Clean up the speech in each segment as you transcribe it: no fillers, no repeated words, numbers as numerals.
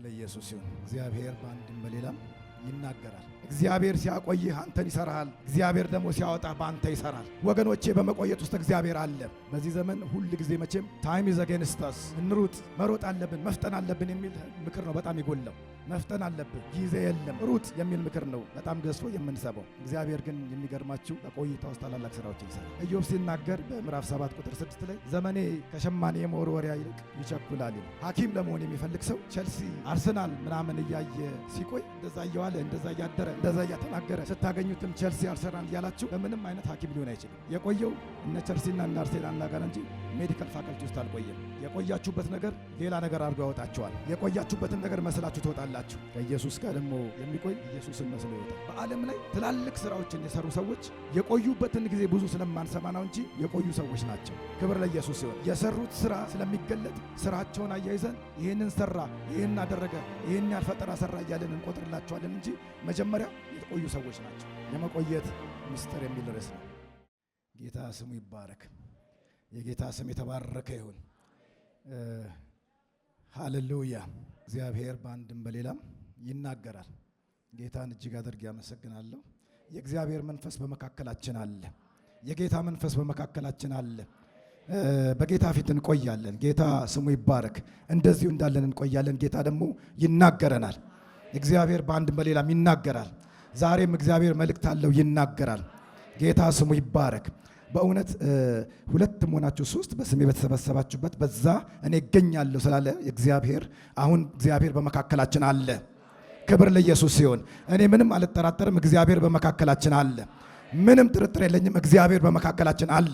ለኢየሱስ ይሁን። እግዚአብሔር በአንድም በሌላም ይናገራል። እግዚአብሔር ሲያቆይህ አንተን ይሰራል። እግዚአብሔር ደግሞ ሲያወጣ በአንተ ይሰራል። ወገኖቼ በመቆየት ውስጥ እግዚአብሔር አለ። በዚህ ዘመን ሁል ጊዜ መቼም ታይም ኢዝ አጌንስት አስ እንሩጥ፣ መሮጥ አለብን፣ መፍጠን አለብን የሚል ምክር ነው በጣም ይጎላው። መፍጠን አለብን፣ ጊዜ የለም፣ ሩጥ የሚል ምክር ነው በጣም ገዝፎ የምንሰበው። እግዚአብሔር ግን የሚገርማችሁ በቆይታ ውስጥ ታላላቅ ስራዎችን ይሰራል። ኢዮብ ሲናገር በምዕራፍ 7 ቁጥር 6 ላይ ዘመኔ ከሸማኔ መወርወሪያ ይልቅ ይቸኩላል ይላል። ሐኪም ለመሆን የሚፈልግ ሰው ቸልሲ፣ አርሰናል ምናምን እያየ ሲቆይ እንደዛ እየዋለ እንደዛ እያደረ እንደዛ እያተናገረ ስታገኙትም ቸልሲ አርሰናል እያላችሁ በምንም አይነት ሐኪም ሊሆን አይችልም። የቆየው እነ ቸልሲና እነ አርሰናል ጋር እንጂ ሜዲካል ፋካልቲ ውስጥ አልቆየም። የቆያችሁበት ነገር ሌላ ነገር አድርጎ ያወጣችኋል። የቆያችሁበትን ነገር መስላችሁ ትወጣላችሁ። ከኢየሱስ ጋር ደግሞ የሚቆይ ኢየሱስን መስሎ ይወጣል። በዓለም ላይ ትላልቅ ስራዎችን የሰሩ ሰዎች የቆዩበትን ጊዜ ብዙ ስለማንሰማ ነው እንጂ የቆዩ ሰዎች ናቸው። ክብር ለኢየሱስ ይሁን። የሰሩት ስራ ስለሚገለጥ ስራቸውን አያይዘን ይህንን ሰራ፣ ይህን አደረገ፣ ይህን ያልፈጠራ ሰራ እያለን እንቆጥርላቸዋለን እንጂ መጀመሪያ የቆዩ ሰዎች ናቸው። የመቆየት ምስጢር የሚል ርዕስ ነው። ጌታ ስሙ ይባረክ። የጌታ ስም የተባረከ ይሁን። ሃሌሉያ። እግዚአብሔር በአንድም በሌላም ይናገራል። ጌታን እጅግ አድርጌ አመሰግናለሁ። የእግዚአብሔር መንፈስ በመካከላችን አለ። የጌታ መንፈስ በመካከላችን አለ። በጌታ ፊት እንቆያለን። ጌታ ስሙ ይባረክ። እንደዚሁ እንዳለን እንቆያለን። ጌታ ደግሞ ይናገረናል። እግዚአብሔር በአንድም በሌላም ይናገራል። ዛሬም እግዚአብሔር መልእክት አለው፣ ይናገራል። ጌታ ስሙ ይባረክ። በእውነት ሁለትም ሆናችሁ ሶስት በስሜ በተሰበሰባችሁበት በዛ እኔ እገኛለሁ ስላለ እግዚአብሔር አሁን እግዚአብሔር በመካከላችን አለ። ክብር ለኢየሱስ ሲሆን እኔ ምንም አልጠራጠርም። እግዚአብሔር በመካከላችን አለ። ምንም ጥርጥር የለኝም። እግዚአብሔር በመካከላችን አለ።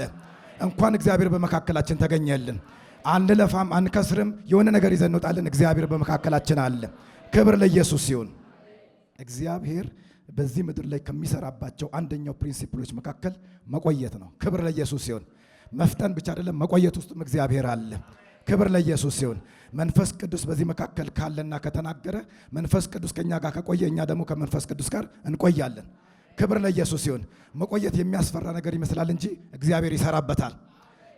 እንኳን እግዚአብሔር በመካከላችን ተገኘልን። አንለፋም፣ አንከስርም። የሆነ ነገር ይዘን እንወጣለን። እግዚአብሔር በመካከላችን አለ። ክብር ለኢየሱስ ሲሆን እግዚአብሔር በዚህ ምድር ላይ ከሚሰራባቸው አንደኛው ፕሪንሲፕሎች መካከል መቆየት ነው። ክብር ለኢየሱስ ሲሆን መፍጠን ብቻ አይደለም፣ መቆየት ውስጥም እግዚአብሔር አለ። ክብር ለኢየሱስ ሲሆን መንፈስ ቅዱስ በዚህ መካከል ካለና ከተናገረ መንፈስ ቅዱስ ከኛ ጋር ከቆየ እኛ ደግሞ ከመንፈስ ቅዱስ ጋር እንቆያለን። ክብር ለኢየሱስ ሲሆን መቆየት የሚያስፈራ ነገር ይመስላል እንጂ እግዚአብሔር ይሰራበታል።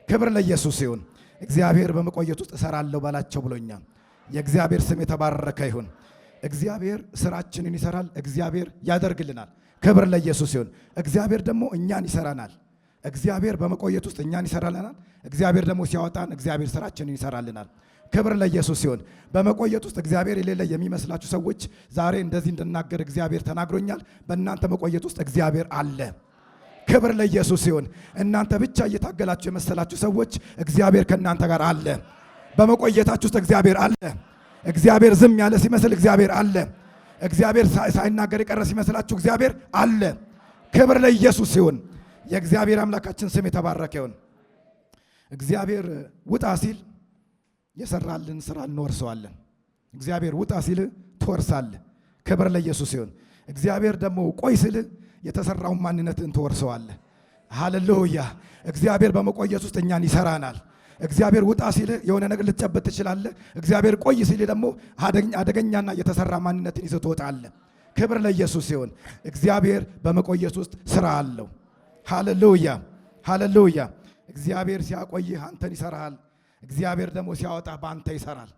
ክብር ለኢየሱስ ሲሆን እግዚአብሔር በመቆየት ውስጥ እሰራለሁ ባላቸው ብሎኛል። የእግዚአብሔር ስም የተባረከ ይሁን። እግዚአብሔር ስራችንን ይሰራል። እግዚአብሔር ያደርግልናል። ክብር ለኢየሱስ ሲሆን እግዚአብሔር ደግሞ እኛን ይሰራናል። እግዚአብሔር በመቆየት ውስጥ እኛን ይሰራልናል። እግዚአብሔር ደግሞ ሲያወጣን እግዚአብሔር ስራችንን ይሰራልናል። ክብር ለኢየሱስ ሲሆን በመቆየት ውስጥ እግዚአብሔር የሌለ የሚመስላችሁ ሰዎች ዛሬ እንደዚህ እንድናገር እግዚአብሔር ተናግሮኛል። በእናንተ መቆየት ውስጥ እግዚአብሔር አለ። ክብር ለኢየሱስ ሲሆን እናንተ ብቻ እየታገላችሁ የመሰላችሁ ሰዎች እግዚአብሔር ከእናንተ ጋር አለ። በመቆየታችሁ ውስጥ እግዚአብሔር አለ። እግዚአብሔር ዝም ያለ ሲመስል እግዚአብሔር አለ። እግዚአብሔር ሳይናገር የቀረ ሲመስላችሁ እግዚአብሔር አለ። ክብር ለኢየሱስ ሲሆን የእግዚአብሔር አምላካችን ስም የተባረከ ይሁን። እግዚአብሔር ውጣ ሲል የሰራልን ስራ እንወርሰዋለን። እግዚአብሔር ውጣ ሲል ትወርሳለህ። ክብር ለኢየሱስ ሲሆን እግዚአብሔር ደግሞ ቆይ ሲል የተሰራውን ማንነትን ትወርሰዋለህ። ሃሌሉያ። እግዚአብሔር በመቆየት ውስጥ እኛን ይሰራናል። እግዚአብሔር ውጣ ሲል የሆነ ነገር ልትጨበጥ ትችላለህ። እግዚአብሔር ቆይ ሲል ደግሞ አደገኛና የተሰራ ማንነትን ይዘህ ትወጣለህ። ክብር ለኢየሱስ ሲሆን እግዚአብሔር በመቆየት ውስጥ ስራ አለው። ሃሌሉያ ሃሌሉያ። እግዚአብሔር ሲያቆይህ አንተን ይሰራል። እግዚአብሔር ደግሞ ሲያወጣ በአንተ ይሰራል።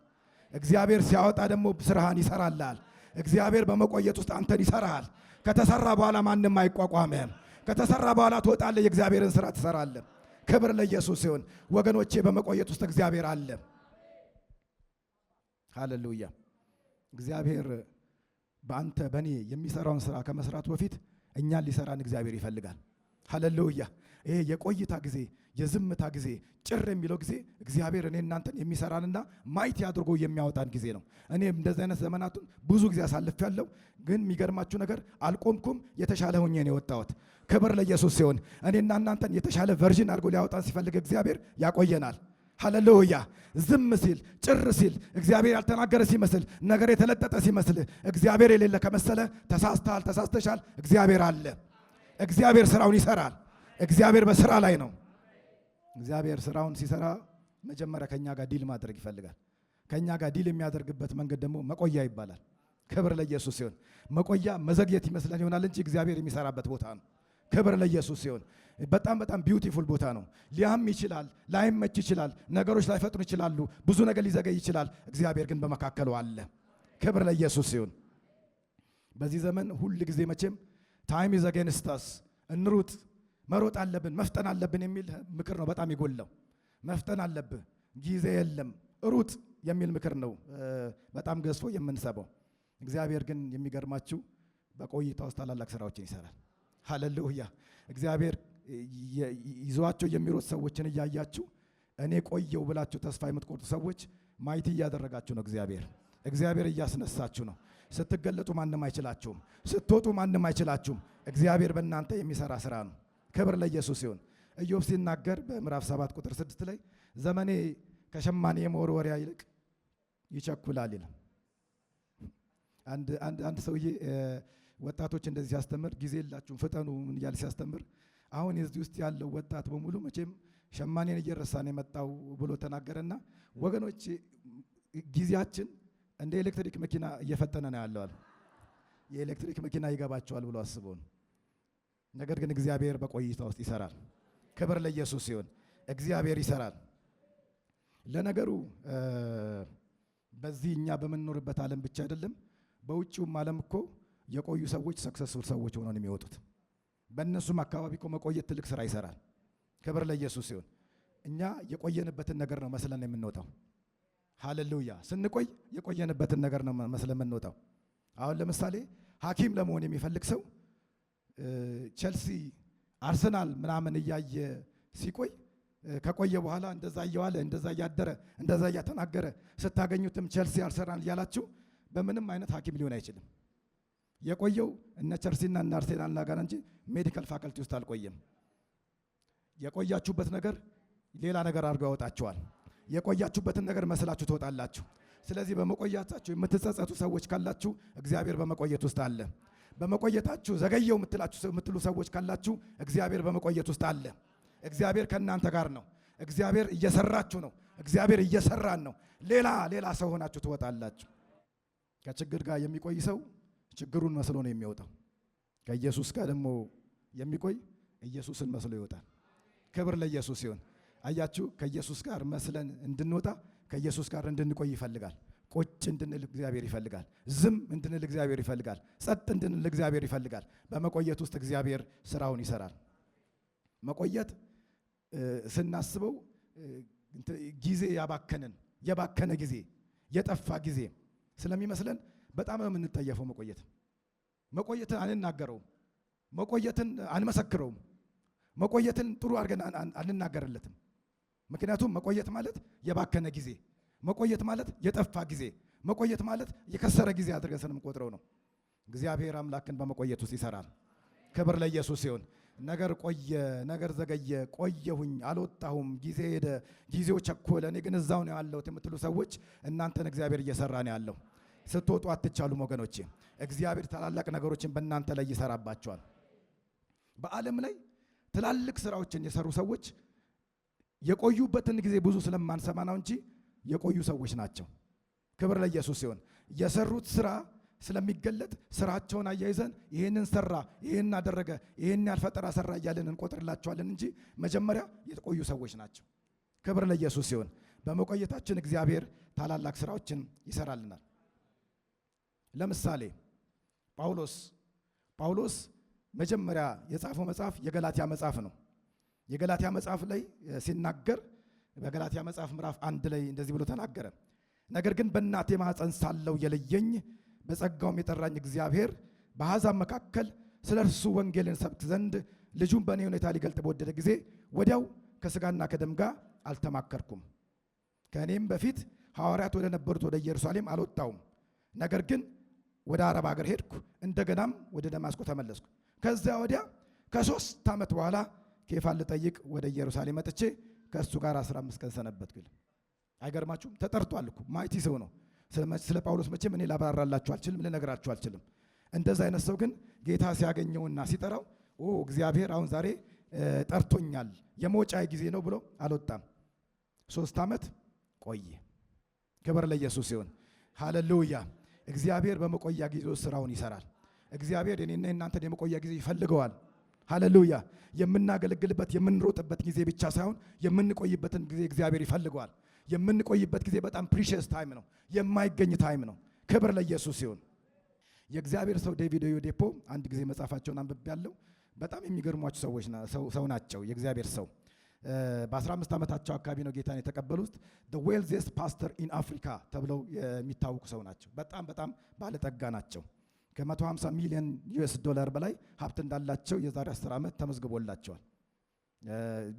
እግዚአብሔር ሲያወጣ ደግሞ ስራህን ይሰራልሃል። እግዚአብሔር በመቆየት ውስጥ አንተን ይሰራል። ከተሰራ በኋላ ማንም አይቋቋምህም። ከተሰራ በኋላ ትወጣለህ፣ የእግዚአብሔርን ስራ ትሰራለህ። ክብር ለኢየሱስ ሲሆን ወገኖቼ በመቆየት ውስጥ እግዚአብሔር አለ። ሃሌሉያ። እግዚአብሔር በአንተ በእኔ የሚሰራውን ስራ ከመስራቱ በፊት እኛን ሊሰራን እግዚአብሔር ይፈልጋል። ሃሌሉያ። ይሄ የቆይታ ጊዜ፣ የዝምታ ጊዜ፣ ጭር የሚለው ጊዜ እግዚአብሔር እኔ እናንተን የሚሰራንና ማይቲ አድርጎ የሚያወጣን ጊዜ ነው። እኔ እንደዚህ አይነት ዘመናቱን ብዙ ጊዜ አሳልፌያለሁ። ግን የሚገርማችሁ ነገር አልቆምኩም፣ የተሻለ ሆኜ ነው የወጣሁት። ክብር ለኢየሱስ ሲሆን እኔና እናንተን የተሻለ ቨርዥን አድርጎ ሊያወጣን ሲፈልግ እግዚአብሔር ያቆየናል። ሃሌሉያ። ዝም ሲል ጭር ሲል እግዚአብሔር ያልተናገረ ሲመስል ነገር የተለጠጠ ሲመስል እግዚአብሔር የሌለ ከመሰለ ተሳስተሃል፣ ተሳስተሻል። እግዚአብሔር አለ። እግዚአብሔር ስራውን ይሰራል። እግዚአብሔር በስራ ላይ ነው። እግዚአብሔር ስራውን ሲሰራ መጀመሪያ ከኛ ጋር ዲል ማድረግ ይፈልጋል። ከኛ ጋር ዲል የሚያደርግበት መንገድ ደግሞ መቆያ ይባላል። ክብር ለኢየሱስ ሲሆን መቆያ መዘግየት ይመስለን ይሆናል እንጂ እግዚአብሔር የሚሰራበት ቦታ ነው። ክብር ለኢየሱስ ሲሆን በጣም በጣም ቢዩቲፉል ቦታ ነው። ሊያም ይችላል፣ ላይመች ይችላል፣ ነገሮች ላይፈጥኑ ይችላሉ፣ ብዙ ነገር ሊዘገይ ይችላል። እግዚአብሔር ግን በመካከሉ አለ። ክብር ለኢየሱስ ይሁን። በዚህ ዘመን ሁል ጊዜ መቼም ታይም ኢዝ አጌንስት አስ እንሩጥ፣ መሮጥ አለብን፣ መፍጠን አለብን የሚል ምክር ነው በጣም የጎላው። መፍጠን አለብህ፣ ጊዜ የለም፣ ሩጥ የሚል ምክር ነው በጣም ገዝፎ የምንሰበው። እግዚአብሔር ግን የሚገርማችሁ በቆይታ ውስጥ ታላላቅ ስራዎችን ይሰራል። ሃሌሉያ! እግዚአብሔር ይዟቸው የሚሮጥ ሰዎችን እያያችሁ እኔ ቆየው ብላችሁ ተስፋ የምትቆርጡ ሰዎች ማይቲ እያደረጋችሁ ነው። እግዚአብሔር እያስነሳችሁ ነው። ስትገለጡ ማንም አይችላችሁም፣ ስትወጡ ማንም አይችላችሁም። እግዚአብሔር በእናንተ የሚሰራ ስራ ነው። ክብር ለኢየሱስ ይሁን። ኢዮብ ሲናገር በምዕራፍ 7 ቁጥር 6 ላይ ዘመኔ ከሸማኔ የመወርወሪያ ይልቅ ይቸኩላል ይላል። አንድ ሰውዬ ወጣቶች እንደዚህ ሲያስተምር ጊዜ የላችሁም ፍጠኑ ምን እያለ ሲያስተምር፣ አሁን የዚህ ውስጥ ያለው ወጣት በሙሉ መቼም ሸማኔን እየረሳን የመጣው ብሎ ተናገረና፣ ወገኖች ጊዜያችን እንደ ኤሌክትሪክ መኪና እየፈጠነ ነው ያለው አለ። የኤሌክትሪክ መኪና ይገባቸዋል ብሎ አስበው ነው። ነገር ግን እግዚአብሔር በቆይታ ውስጥ ይሰራል። ክብር ለኢየሱስ ይሁን። እግዚአብሔር ይሰራል። ለነገሩ በዚህ እኛ በምንኖርበት ዓለም ብቻ አይደለም፣ በውጭውም ዓለም እኮ የቆዩ ሰዎች ሰክሰስፉል ሰዎች ሆነው ነው የሚወጡት። በእነሱም አካባቢ እኮ መቆየት ትልቅ ስራ ይሰራል። ክብር ለኢየሱስ ይሁን። እኛ የቆየንበትን ነገር ነው መስለን የምንወጣው። ሃሌሉያ! ስንቆይ የቆየንበትን ነገር ነው መስለን የምንወጣው። አሁን ለምሳሌ ሐኪም ለመሆን የሚፈልግ ሰው ቼልሲ፣ አርሰናል ምናምን እያየ ሲቆይ ከቆየ በኋላ እንደዛ እየዋለ እንደዛ እያደረ እንደዛ እያተናገረ ስታገኙትም ቼልሲ፣ አርሰናል እያላችሁ በምንም አይነት ሐኪም ሊሆን አይችልም። የቆየው እነ ቼልሲና እነ አርሰናል ጋር እንጂ ሜዲካል ፋከልቲ ውስጥ አልቆየም። የቆያችሁበት ነገር ሌላ ነገር አድርጎ ያወጣችኋል። የቆያችሁበትን ነገር መስላችሁ ትወጣላችሁ። ስለዚህ በመቆያታችሁ የምትጸጸቱ ሰዎች ካላችሁ እግዚአብሔር በመቆየት ውስጥ አለ። በመቆየታችሁ ዘገየው የምትሉ ሰዎች ካላችሁ እግዚአብሔር በመቆየት ውስጥ አለ። እግዚአብሔር ከእናንተ ጋር ነው። እግዚአብሔር እየሰራችሁ ነው። እግዚአብሔር እየሰራን ነው። ሌላ ሰው ሆናችሁ ትወጣላችሁ። ከችግር ጋር የሚቆይ ሰው ችግሩን መስሎ ነው የሚወጣው። ከኢየሱስ ጋር ደግሞ የሚቆይ ኢየሱስን መስሎ ይወጣል። ክብር ለኢየሱስ ይሁን። አያችሁ፣ ከኢየሱስ ጋር መስለን እንድንወጣ ከኢየሱስ ጋር እንድንቆይ ይፈልጋል። ቁጭ እንድንል እግዚአብሔር ይፈልጋል። ዝም እንድንል እግዚአብሔር ይፈልጋል። ጸጥ እንድንል እግዚአብሔር ይፈልጋል። በመቆየት ውስጥ እግዚአብሔር ስራውን ይሰራል። መቆየት ስናስበው ጊዜ የባከነ ጊዜ የጠፋ ጊዜ ስለሚመስለን በጣም ነው የምንጠየፈው። መቆየትን አንናገረውም። መቆየትን አንመሰክረውም። መቆየትን ጥሩ አድርገን አንናገርለትም። ምክንያቱም መቆየት ማለት የባከነ ጊዜ፣ መቆየት ማለት የጠፋ ጊዜ፣ መቆየት ማለት የከሰረ ጊዜ አድርገን ስለምንቆጥረው ነው። እግዚአብሔር አምላክን በመቆየት ውስጥ ይሰራል። ክብር ለኢየሱስ ይሁን። ነገር ቆየ፣ ነገር ዘገየ፣ ቆየሁኝ፣ አልወጣሁም፣ ጊዜ ሄደ፣ ጊዜው ቸኮለ፣ እኔ ግን እዛው ነው ያለሁት የምትሉ ሰዎች እናንተን እግዚአብሔር እየሰራ ነው ያለው። ስትወጡ አትቻሉም ወገኖቼ። እግዚአብሔር ታላላቅ ነገሮችን በእናንተ ላይ ይሰራባቸዋል። በዓለም ላይ ትላልቅ ስራዎችን የሰሩ ሰዎች የቆዩበትን ጊዜ ብዙ ስለማንሰማ ነው እንጂ የቆዩ ሰዎች ናቸው። ክብር ለኢየሱስ ሲሆን የሰሩት ስራ ስለሚገለጥ ስራቸውን አያይዘን ይህንን ሰራ፣ ይህንን አደረገ፣ ይህንን ያልፈጠራ ሰራ እያለን እንቆጥርላቸዋለን እንጂ መጀመሪያ የቆዩ ሰዎች ናቸው። ክብር ለኢየሱስ ሲሆን በመቆየታችን እግዚአብሔር ታላላቅ ስራዎችን ይሰራልናል። ለምሳሌ ጳውሎስ መጀመሪያ የጻፈው መጽሐፍ የገላትያ መጽሐፍ ነው። የገላትያ መጽሐፍ ላይ ሲናገር በገላትያ መጽሐፍ ምዕራፍ 1 ላይ እንደዚህ ብሎ ተናገረ። ነገር ግን በእናቴ ማኅፀን ሳለሁ የለየኝ በጸጋውም የጠራኝ እግዚአብሔር በአሕዛብ መካከል ስለ እርሱ ወንጌልን ሰብክ ዘንድ ልጁን በእኔ ሁኔታ ሊገልጥ በወደደ ጊዜ ወዲያው ከሥጋና ከደም ጋር አልተማከርኩም። ከእኔም በፊት ሐዋርያት ወደ ነበሩት ወደ ኢየሩሳሌም አልወጣሁም። ነገር ግን ወደ አረብ ሀገር ሄድኩ፣ እንደገናም ወደ ደማስቆ ተመለስኩ። ከዚያ ወዲያ ከ3 ዓመት በኋላ ኬፋን ልጠይቅ ወደ ኢየሩሳሌም መጥቼ ከእሱ ጋር 15 ቀን ሰነበትኩ። አይገርማችሁም? ተጠርቷል እኮ ማይቲ ሰው ነው። ስለ ጳውሎስ መቼም እኔ ላብራራላችሁ አልችልም፣ ልነግራችሁ አልችልም። እንደዛ አይነት ሰው ግን ጌታ ሲያገኘውና ሲጠራው እግዚአብሔር አሁን ዛሬ ጠርቶኛል የመውጫ ጊዜ ነው ብሎ አልወጣም። 3 ዓመት ቆየ። ክብር ለኢየሱስ ይሁን። ሃሌሉያ። እግዚአብሔር በመቆያ ጊዜ ስራውን ይሰራል። እግዚአብሔር እኔና እናንተን የመቆያ ጊዜ ይፈልገዋል። ሃሌሉያ። የምናገለግልበት የምንሮጥበት ጊዜ ብቻ ሳይሆን የምንቆይበትን ጊዜ እግዚአብሔር ይፈልገዋል። የምንቆይበት ጊዜ በጣም ፕሪሺየስ ታይም ነው፣ የማይገኝ ታይም ነው። ክብር ለኢየሱስ ይሁን። የእግዚአብሔር ሰው ዴቪድ ኦየዴፖ አንድ ጊዜ መጽሐፋቸውን አንብቤያለሁ። በጣም የሚገርሟቸው ሰው ናቸው። የእግዚአብሔር ሰው በ15 ዓመታቸው አካባቢ ነው ጌታን የተቀበሉት። the wealthiest pastor in Africa ተብለው የሚታወቁ ሰው ናቸው። በጣም ባለጠጋ ናቸው። ከ150 ሚሊዮን $US በላይ ሀብት እንዳላቸው የዛሬ 10 ዓመት ተመዝግቦላቸዋል።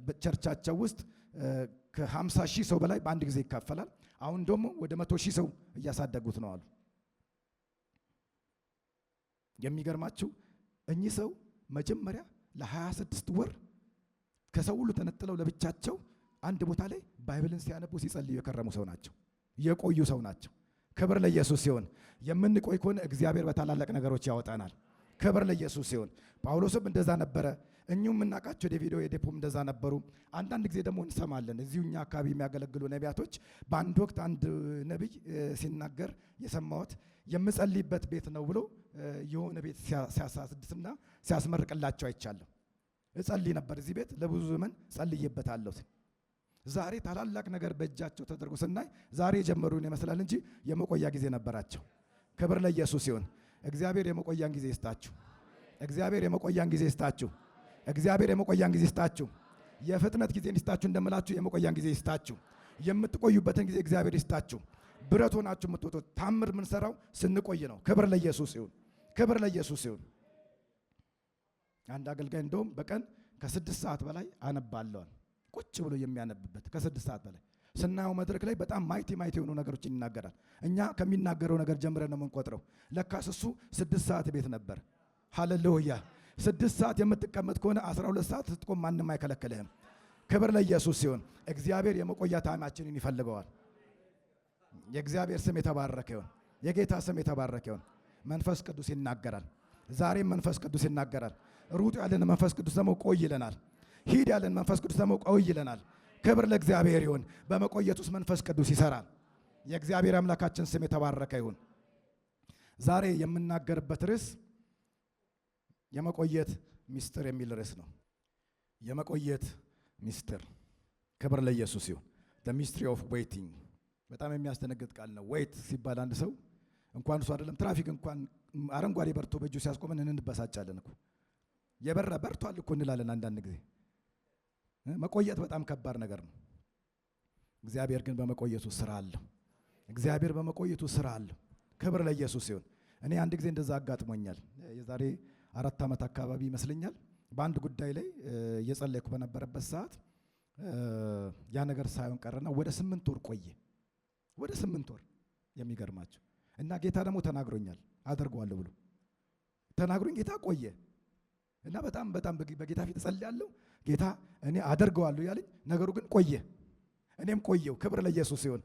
በቸርቻቸው ውስጥ ከ50 ሺህ ሰው በላይ በአንድ ጊዜ ይካፈላል። አሁን ደግሞ ወደ 100 ሺህ ሰው እያሳደጉት ነው አሉ። የሚገርማችሁ እኚህ ሰው መጀመሪያ ለ26 ወር ከሰው ሁሉ ተነጥለው ለብቻቸው አንድ ቦታ ላይ ባይብልን ሲያነቡ ሲጸልዩ የከረሙ ሰው ናቸው። የቆዩ ሰው ናቸው። ክብር ለኢየሱስ ሲሆን የምንቆይ ከሆነ እግዚአብሔር በታላላቅ ነገሮች ያወጣናል። ክብር ለኢየሱስ ሲሆን ጳውሎስም እንደዛ ነበረ። እኚሁ የምናውቃቸው ዴቪድ ኦየዴፖም እንደዛ ነበሩ። አንዳንድ ጊዜ ደግሞ እንሰማለን እዚሁ እኛ አካባቢ የሚያገለግሉ ነቢያቶች በአንድ ወቅት አንድ ነቢይ ሲናገር የሰማሁት የምጸልይበት ቤት ነው ብሎ የሆነ ቤት ሲያሳስድስና ሲያስመርቅላቸው አይቻለሁ። እጸልይ ነበር እዚህ ቤት ለብዙ ዘመን ጸልዬበታለሁ። ዛሬ ታላላቅ ነገር በእጃቸው ተደርጎ ስናይ ዛሬ የጀመሩን ይመስላል እንጂ የመቆያ ጊዜ ነበራቸው። ክብር ለኢየሱስ ይሁን። እግዚአብሔር የመቆያን ጊዜ ይስጣችሁ። እግዚአብሔር የመቆያን ጊዜ ይስጣችሁ። እግዚአብሔር የመቆያን ጊዜ ይስጣችሁ። የፍጥነት ጊዜ ይስጣችሁ እንደምላችሁ የመቆያን ጊዜ ይስጣችሁ። የምትቆዩበትን ጊዜ እግዚአብሔር ይስጣችሁ። ብረት ሆናችሁ የምትወጡት ታምር የምንሰራው ስንቆይ ነው። ክብር ለኢየሱስ ይሁን። ክብር ለኢየሱስ ይሁን። አንድ አገልጋይ እንደውም በቀን ከ6 ሰዓት በላይ አነባለዋል። ቁጭ ብሎ የሚያነብበት ከ6 ሰዓት በላይ ስናየው መድረክ ላይ በጣም ማይቲ የሆኑ ነገሮችን ይናገራል። እኛ ከሚናገረው ነገር ጀምረን ነው የምንቆጥረው። ለካስ እሱ 6 ሰዓት ቤት ነበር። ሃሌሉያ። 6 ሰዓት የምትቀመጥ ከሆነ 12 ሰዓት ስትቆም ማንም አይከለክልህም። ክብር ለኢየሱስ ሲሆን እግዚአብሔር የመቆያ ታይማችንን ይፈልገዋል። የእግዚአብሔር ስም የተባረከ ይሁን። የጌታ ስም የተባረከ ይሁን። መንፈስ ቅዱስ ይናገራል። ዛሬም መንፈስ ቅዱስ ይናገራል። ሩጡ ያለን መንፈስ ቅዱስ ደግሞ ቆይ ይለናል። ሂድ ያለን መንፈስ ቅዱስ ደግሞ ቆይ ይለናል። ክብር ለእግዚአብሔር ይሁን። በመቆየት ውስጥ መንፈስ ቅዱስ ይሰራል። የእግዚአብሔር አምላካችን ስም የተባረከ ይሁን። ዛሬ የምናገርበት ርዕስ የመቆየት ሚስጥር የሚል ርዕስ ነው። የመቆየት ሚስጥር። ክብር ለኢየሱስ ይሁን። the mystery of waiting በጣም የሚያስደነግጥ ቃል ነው። ዌይት ሲባል አንድ ሰው እንኳን እሱ አይደለም ትራፊክ እንኳን አረንጓዴ በርቶ በእጁ ሲያስቆመን እንበሳጫለን እኮ። የበራ በርቷል እኮ እንላለን አንዳንድ ጊዜ። መቆየት በጣም ከባድ ነገር ነው። እግዚአብሔር ግን በመቆየቱ ስራ አለው። እግዚአብሔር በመቆየቱ ስራ አለው። ክብር ለኢየሱስ ይሁን። እኔ አንድ ጊዜ እንደዛ አጋጥሞኛል። የዛሬ 4 ዓመት አካባቢ ይመስለኛል። በአንድ ጉዳይ ላይ እየጸለይኩ በነበረበት ሰዓት ያ ነገር ሳይሆን ቀረና ወደ 8 ወር ቆየ። ወደ 8 ወር የሚገርማቸው እና ጌታ ደግሞ ተናግሮኛል አደርገዋለሁ ብሎ ተናግሮኝ ጌታ ቆየ እና በጣም በጌታ ፊት ጸልያለሁ። ጌታ እኔ አደርገዋለሁ ያለኝ ነገሩ ግን ቆየ። እኔም ቆየው። ክብር ለኢየሱስ ይሁን።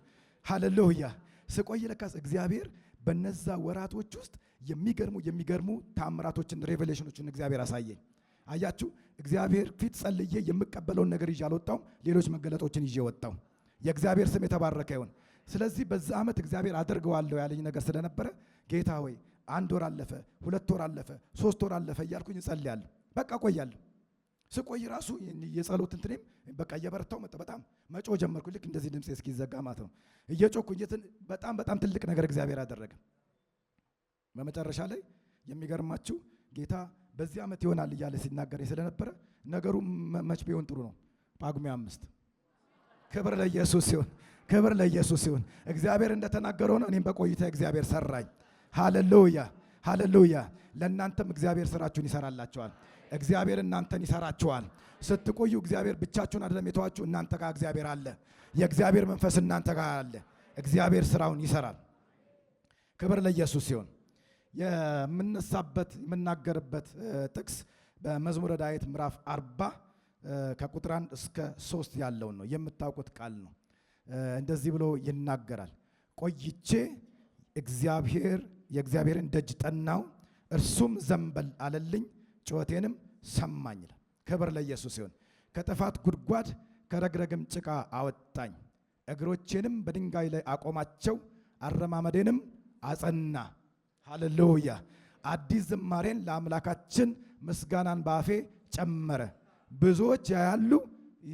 ሃሌሉያ። ስቆይ ለካስ እግዚአብሔር በነዛ ወራቶች ውስጥ የሚገርሙ ታምራቶችን ሬቨሌሽኖችን እግዚአብሔር አሳየኝ። አያችሁ፣ እግዚአብሔር ፊት ጸልዬ የምቀበለውን ነገር ይዤ አልወጣሁም፣ ሌሎች መገለጦችን ይዤ ወጣሁ። የእግዚአብሔር ስም የተባረከ ይሁን። ስለዚህ በዛ ዓመት እግዚአብሔር አደርገዋለሁ ያለኝ ነገር ስለነበረ ጌታ ሆይ 1 ወር አለፈ፣ 2 ወር አለፈ፣ 3 ወር አለፈ እያልኩኝ እጸልያለሁ። በቃ ቆያለሁ። ስቆይ ራሱ የጸሎት እንትኔም በቃ እየበረታው መጣ። በጣም መጮ ጀመርኩ። ልክ እንደዚህ ድምጼ እስኪዘጋ ማለት ነው። እየጮኩኝ በጣም ትልቅ ነገር እግዚአብሔር አደረገ። በመጨረሻ ላይ የሚገርማችሁ ጌታ በዚህ ዓመት ይሆናል እያለ ሲናገረኝ ስለነበረ ነገሩ መች ቢሆን ጥሩ ነው። ጳጉሜ 5 ክብር ለኢየሱስ ይሁን። ክብር ለኢየሱስ ይሁን። እግዚአብሔር እንደተናገረው ነው። እኔም በቆይታ እግዚአብሔር ሰራኝ። ሃሌሉያ ሃሌሉያ። ለእናንተም እግዚአብሔር ስራችሁን ይሰራላችኋል። እግዚአብሔር እናንተን ይሰራችኋል። ስትቆዩ እግዚአብሔር ብቻችሁን አይደለም የተዋችሁ፣ እናንተ ጋር እግዚአብሔር አለ። የእግዚአብሔር መንፈስ እናንተ ጋር አለ። እግዚአብሔር ስራውን ይሰራል። ክብር ለኢየሱስ ይሁን። የምናገርበት ጥቅስ በመዝሙረ ዳዊት ምዕራፍ 40 ከቁጥር 1 እስከ 3 ያለውን ነው። የምታውቁት ቃል ነው። እንደዚህ ብሎ ይናገራል። ቆይቼ የእግዚአብሔርን ደጅ ጠናው፣ እርሱም ዘንበል አለልኝ፣ ጩኸቴንም ሰማኝ ይላል። ክብር ለኢየሱስ ይሁን። ከጥፋት ጉድጓድ ከረግረግም ጭቃ አወጣኝ፣ እግሮቼንም በድንጋይ ላይ አቆማቸው፣ አረማመዴንም አጸና። ሃሌሉያ። አዲስ ዝማሬን ለአምላካችን ምስጋናን በአፌ ጨመረ። ብዙዎች ያያሉ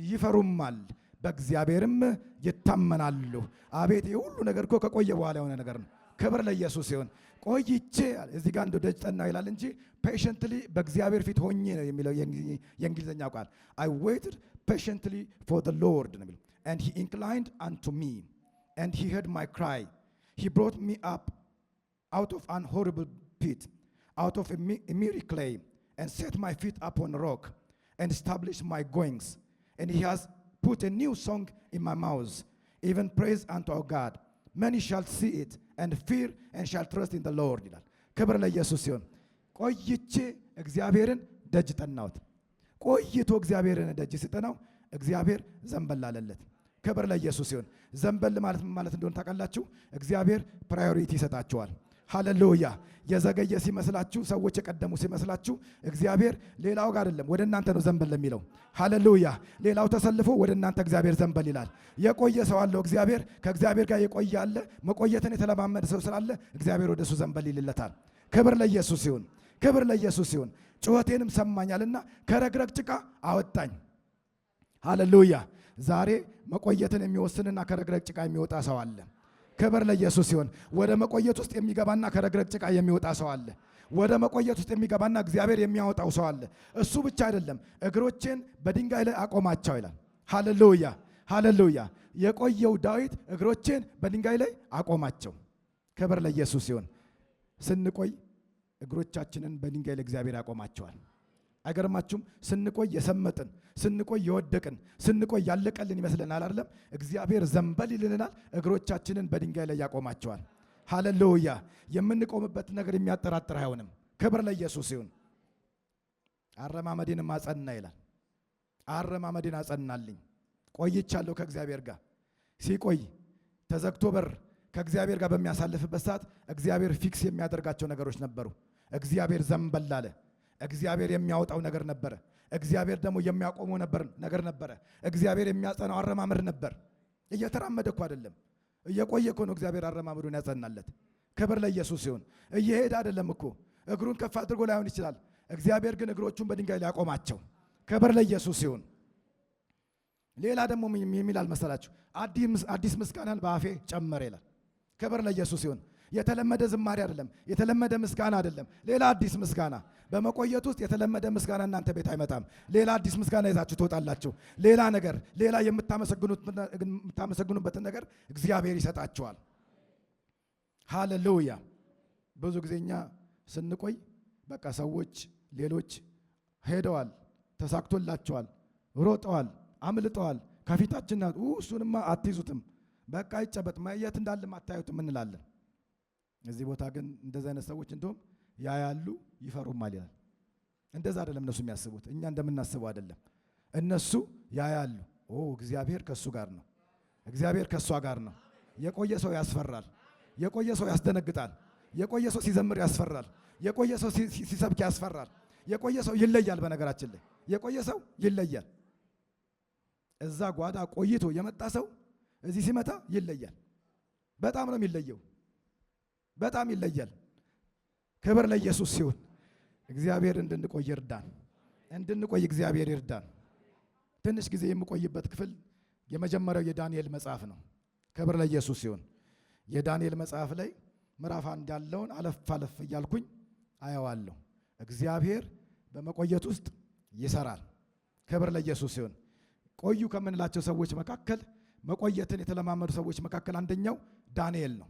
ይፈሩማል፣ በእግዚአብሔርም ይታመናሉ። አቤት የሁሉ ነገር እኮ ከቆየ በኋላ የሆነ ነገር ነው። ክብር ለኢየሱስ ይሁን። ቆይቼ እዚህ ጋር እንደው ደጅ ጠናው ይላል እንጂ ፔሸንትሊ በእግዚአብሔር ፊት ሆኜ ነው የሚለው የእንግሊዝኛው ቃል። I waited patiently for the Lord ነው የሚለው and he inclined unto me and he heard my cry. He brought me up out of an horrible pit, out of a miry clay, and set my feet upon a rock and established my goings. And he has put a new song in my mouth, even praise unto our God. Many shall see it and fear and shall trust in the Lord ይላል። ክብር ለኢየሱስ ይሁን። ቆይቼ እግዚአብሔርን ደጅ ጠናሁት። ቆይቶ እግዚአብሔርን ደጅ ሲጠናው እግዚአብሔር ዘንበል አለለት። ክብር ለኢየሱስ ይሁን። ዘንበል ማለት ምን ማለት እንደሆነ ታውቃላችሁ? እግዚአብሔር ፕራዮሪቲ ይሰጣችኋል። ሃሌሉያ። የዘገየ ሲመስላችሁ፣ ሰዎች የቀደሙ ሲመስላችሁ፣ እግዚአብሔር ሌላው ጋር አይደለም ወደ እናንተ ነው ዘንበል የሚለው። ሃሌሉያ። ሌላው ተሰልፎ ወደ እናንተ እግዚአብሔር ዘንበል ይላል። የቆየ ሰው አለው እግዚአብሔር። ከእግዚአብሔር ጋር የቆየ አለ። መቆየትን የተለማመደ ሰው ስላለ እግዚአብሔር ወደሱ ዘንበል ይልለታል። ክብር ለኢየሱስ ይሁን። ክብር ለኢየሱስ ይሁን። ጩኸቴንም ሰማኛልና ከረግረግ ጭቃ አወጣኝ። ሃሌሉያ። ዛሬ መቆየትን የሚወስንና ከረግረግ ጭቃ የሚወጣ ሰው አለ። ክብር ለኢየሱስ ይሁን። ወደ መቆየት ውስጥ የሚገባና ከረግረግ ጭቃ የሚወጣ ሰው አለ። ወደ መቆየት ውስጥ የሚገባና እግዚአብሔር የሚያወጣው ሰው አለ። እሱ ብቻ አይደለም፣ እግሮቼን በድንጋይ ላይ አቆማቸው ይላል። ሃሌሉያ ሃሌሉያ። የቆየው ዳዊት እግሮቼን በድንጋይ ላይ አቆማቸው። ክብር ለኢየሱስ ይሁን። ስንቆይ እግሮቻችንን በድንጋይ ላይ እግዚአብሔር ያቆማቸዋል። አይገርማችሁም? ስንቆይ የሰመጥን፣ ስንቆይ የወደቅን፣ ስንቆይ ያለቀልን ይመስለናል አይደለም? እግዚአብሔር ዘንበል ይልናል፣ እግሮቻችንን በድንጋይ ላይ ያቆማቸዋል። ሃሌሉያ። የምንቆምበት ነገር የሚያጠራጥር አይሆንም። ክብር ለኢየሱስ ይሁን። አረማመዴንም አጸና ይላል። አረማመዴን አጸናልኝ። ቆይቻለሁ ከእግዚአብሔር ጋር። ሲቆይ ተዘግቶ በር ከእግዚአብሔር ጋር በሚያሳልፍበት ሰዓት እግዚአብሔር ፊክስ የሚያደርጋቸው ነገሮች ነበሩ። እግዚአብሔር ዘንበል አለ። እግዚአብሔር የሚያወጣው ነገር ነበረ። እግዚአብሔር ደግሞ የሚያቆመው ነገር ነበረ። እግዚአብሔር የሚያጸናው አረማመድ ነበር። እየተራመደ እኮ አይደለም፣ እየቆየ እኮ ነው እግዚአብሔር አረማመዱን ያጸናለት። ክብር ለኢየሱስ ይሁን። እየሄደ አይደለም እኮ፣ እግሩን ከፍ አድርጎ ላይሆን ይችላል። እግዚአብሔር ግን እግሮቹን በድንጋይ ላይ ያቆማቸው። ክብር ለኢየሱስ ይሁን። ሌላ ደግሞ የሚል አልመሰላችሁ? አዲስ ምስጋናን በአፌ ጨመረ ይላል። ክብር ለኢየሱስ ይሁን። የተለመደ ዝማሬ አይደለም፣ የተለመደ ምስጋና አይደለም። ሌላ አዲስ ምስጋና። በመቆየት ውስጥ የተለመደ ምስጋና እናንተ ቤት አይመጣም። ሌላ አዲስ ምስጋና ይዛችሁ ትወጣላችሁ። ሌላ ነገር፣ ሌላ የምታመሰግኑበትን ነገር እግዚአብሔር ይሰጣችኋል። ሃሌሉያ። ብዙ ጊዜ እኛ ስንቆይ በቃ ሰዎች ሌሎች ሄደዋል፣ ተሳክቶላቸዋል፣ ሮጠዋል፣ አምልጠዋል። ከፊታችን እሱንማ አትይዙትም፣ በቃ ይጨበጥ ማየት እንዳለም አታዩትም እንላለን። እዚህ ቦታ ግን እንደዚህ አይነት ሰዎች እንደውም ያያሉ ይፈሩማል ይላል። እንደዛ አይደለም እነሱ የሚያስቡት፣ እኛ እንደምናስበው አይደለም። እነሱ ያያሉ፣ እግዚአብሔር ከሱ ጋር ነው፣ እግዚአብሔር ከሷ ጋር ነው። የቆየ ሰው ያስፈራል፣ የቆየ ሰው ያስደነግጣል፣ የቆየ ሰው ሲዘምር ያስፈራል፣ የቆየ ሰው ሲሰብክ ያስፈራል፣ የቆየ ሰው ይለያል። በነገራችን ላይ የቆየ ሰው ይለያል። እዛ ጓዳ ቆይቶ የመጣ ሰው እዚህ ሲመጣ ይለያል። በጣም ነው የሚለየው፣ በጣም ይለያል። ክብር ለኢየሱስ ሲሆን እግዚአብሔር እንድንቆይ ይርዳን፣ እንድንቆይ እግዚአብሔር ይርዳን። ትንሽ ጊዜ የምቆይበት ክፍል የመጀመሪያው የዳንኤል መጽሐፍ ነው። ክብር ለኢየሱስ ሲሆን የዳንኤል መጽሐፍ ላይ ምዕራፍ 1 ያለውን አለፍ እያልኩኝ አየዋለሁ። እግዚአብሔር በመቆየት ውስጥ ይሰራል። ክብር ለኢየሱስ ሲሆን ቆዩ ከምንላቸው ሰዎች መካከል፣ መቆየትን የተለማመዱ ሰዎች መካከል አንደኛው ዳንኤል ነው።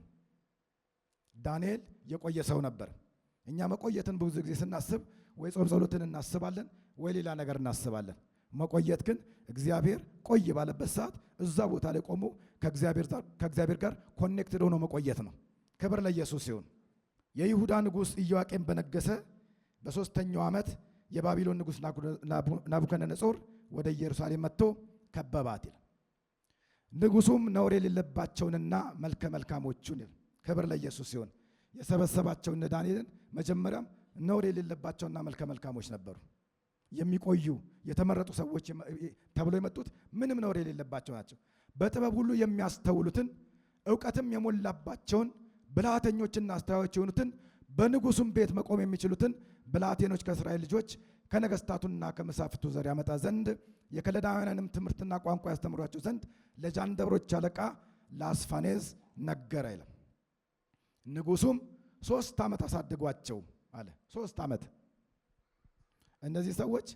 ዳንኤል የቆየ ሰው ነበር። እኛ መቆየትን ብዙ ጊዜ ስናስብ ወይ ጾም ጸሎትን እናስባለን ወይ ሌላ ነገር እናስባለን። መቆየት ግን እግዚአብሔር ቆይ ባለበት ሰዓት እዛ ቦታ ላይ ቆሞ ከእግዚአብሔር ጋር ኮኔክትድ ሆኖ መቆየት ነው። ክብር ለኢየሱስ ይሁን። የይሁዳ ንጉሥ ኢዮአቄም በነገሰ በ3ኛው ዓመት የባቢሎን ንጉሥ ናቡከደነጾር ወደ ኢየሩሳሌም መጥቶ ከበባት ይላል። ንጉሡም ነውር የሌለባቸውንና መልከ መልካሞቹን፣ ክብር ለኢየሱስ ይሁን፣ የሰበሰባቸው እነ ዳንኤልን መጀመሪያም ነውር የሌለባቸውና መልከ መልካሞች ነበሩ። የሚቆዩ የተመረጡ ሰዎች ተብለው የመጡት ምንም ነውር የሌለባቸው ናቸው። በጥበብ ሁሉ የሚያስተውሉትን ዕውቀትም የሞላባቸውን ብልሃተኞችና አስተዋዮች የሆኑትን በንጉሡም ቤት መቆም የሚችሉትን ብልሃተኞች ከእስራኤል ልጆች ከነገሥታቱና ከመሳፍንቱ ዘር ያመጣ ዘንድ የከለዳውያንንም ትምህርትና ቋንቋ ያስተምሯቸው ዘንድ ለጃንደረቦች አለቃ ለአስፋኔዝ ነገረ ይላል። ንጉሱም 3 ዓመት አሳድጓቸው አለ። 3 ዓመት። እነዚህ ሰዎች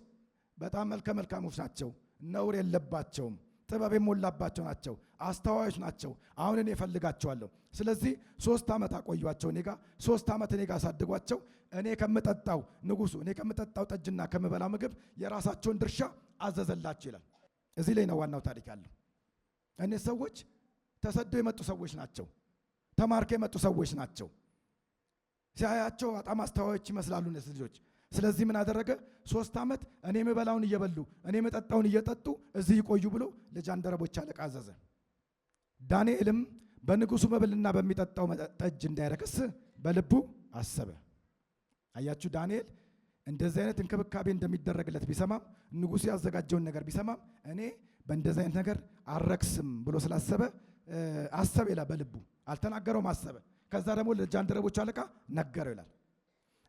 በጣም መልከ መልካሞች ናቸው፣ ነውር የለባቸውም፣ ጥበብ የሞላባቸው ናቸው፣ አስተዋዮች ናቸው። አሁን እኔ እፈልጋቸዋለሁ። ስለዚህ 3 ዓመት አቆዩአቸው እኔ ጋር፣ 3 ዓመት እኔ ጋር አሳድጓቸው። እኔ ከምጠጣው ንጉሱ እኔ ከምጠጣው ጠጅና ከምበላው ምግብ የራሳቸውን ድርሻ አዘዘላቸው ይላል። እዚህ ላይ ነው ዋናው ታሪክ ያለው። እነዚህ ሰዎች ተሰደው የመጡ ሰዎች ናቸው፣ ተማርከው የመጡ ሰዎች ናቸው። ሲያያቸው በጣም አስተዋዮች ይመስላሉ እነዚህ ልጆች። ስለዚህ ምን አደረገ? 3 ዓመት እኔ የምበላውን እየበሉ እኔ የምጠጣውን እየጠጡ እዚህ ይቆዩ ብሎ ለጃንደረቦች አለቃ አዘዘ። ዳንኤልም በንጉሱ መብልና በሚጠጣው ጠጅ እንዳይረክስ በልቡ አሰበ። አያችሁ፣ ዳንኤል እንደዚህ አይነት እንክብካቤ እንደሚደረግለት ቢሰማም፣ ንጉሱ ያዘጋጀውን ነገር ቢሰማም እኔ በእንደዚህ አይነት ነገር አልረክስም ብሎ ስላሰበ አሰበ ይላል። በልቡ አልተናገረውም፣ አሰበ። ከዛ ደግሞ ለጃንደረቦቹ አለቃ ነገረው ይላል።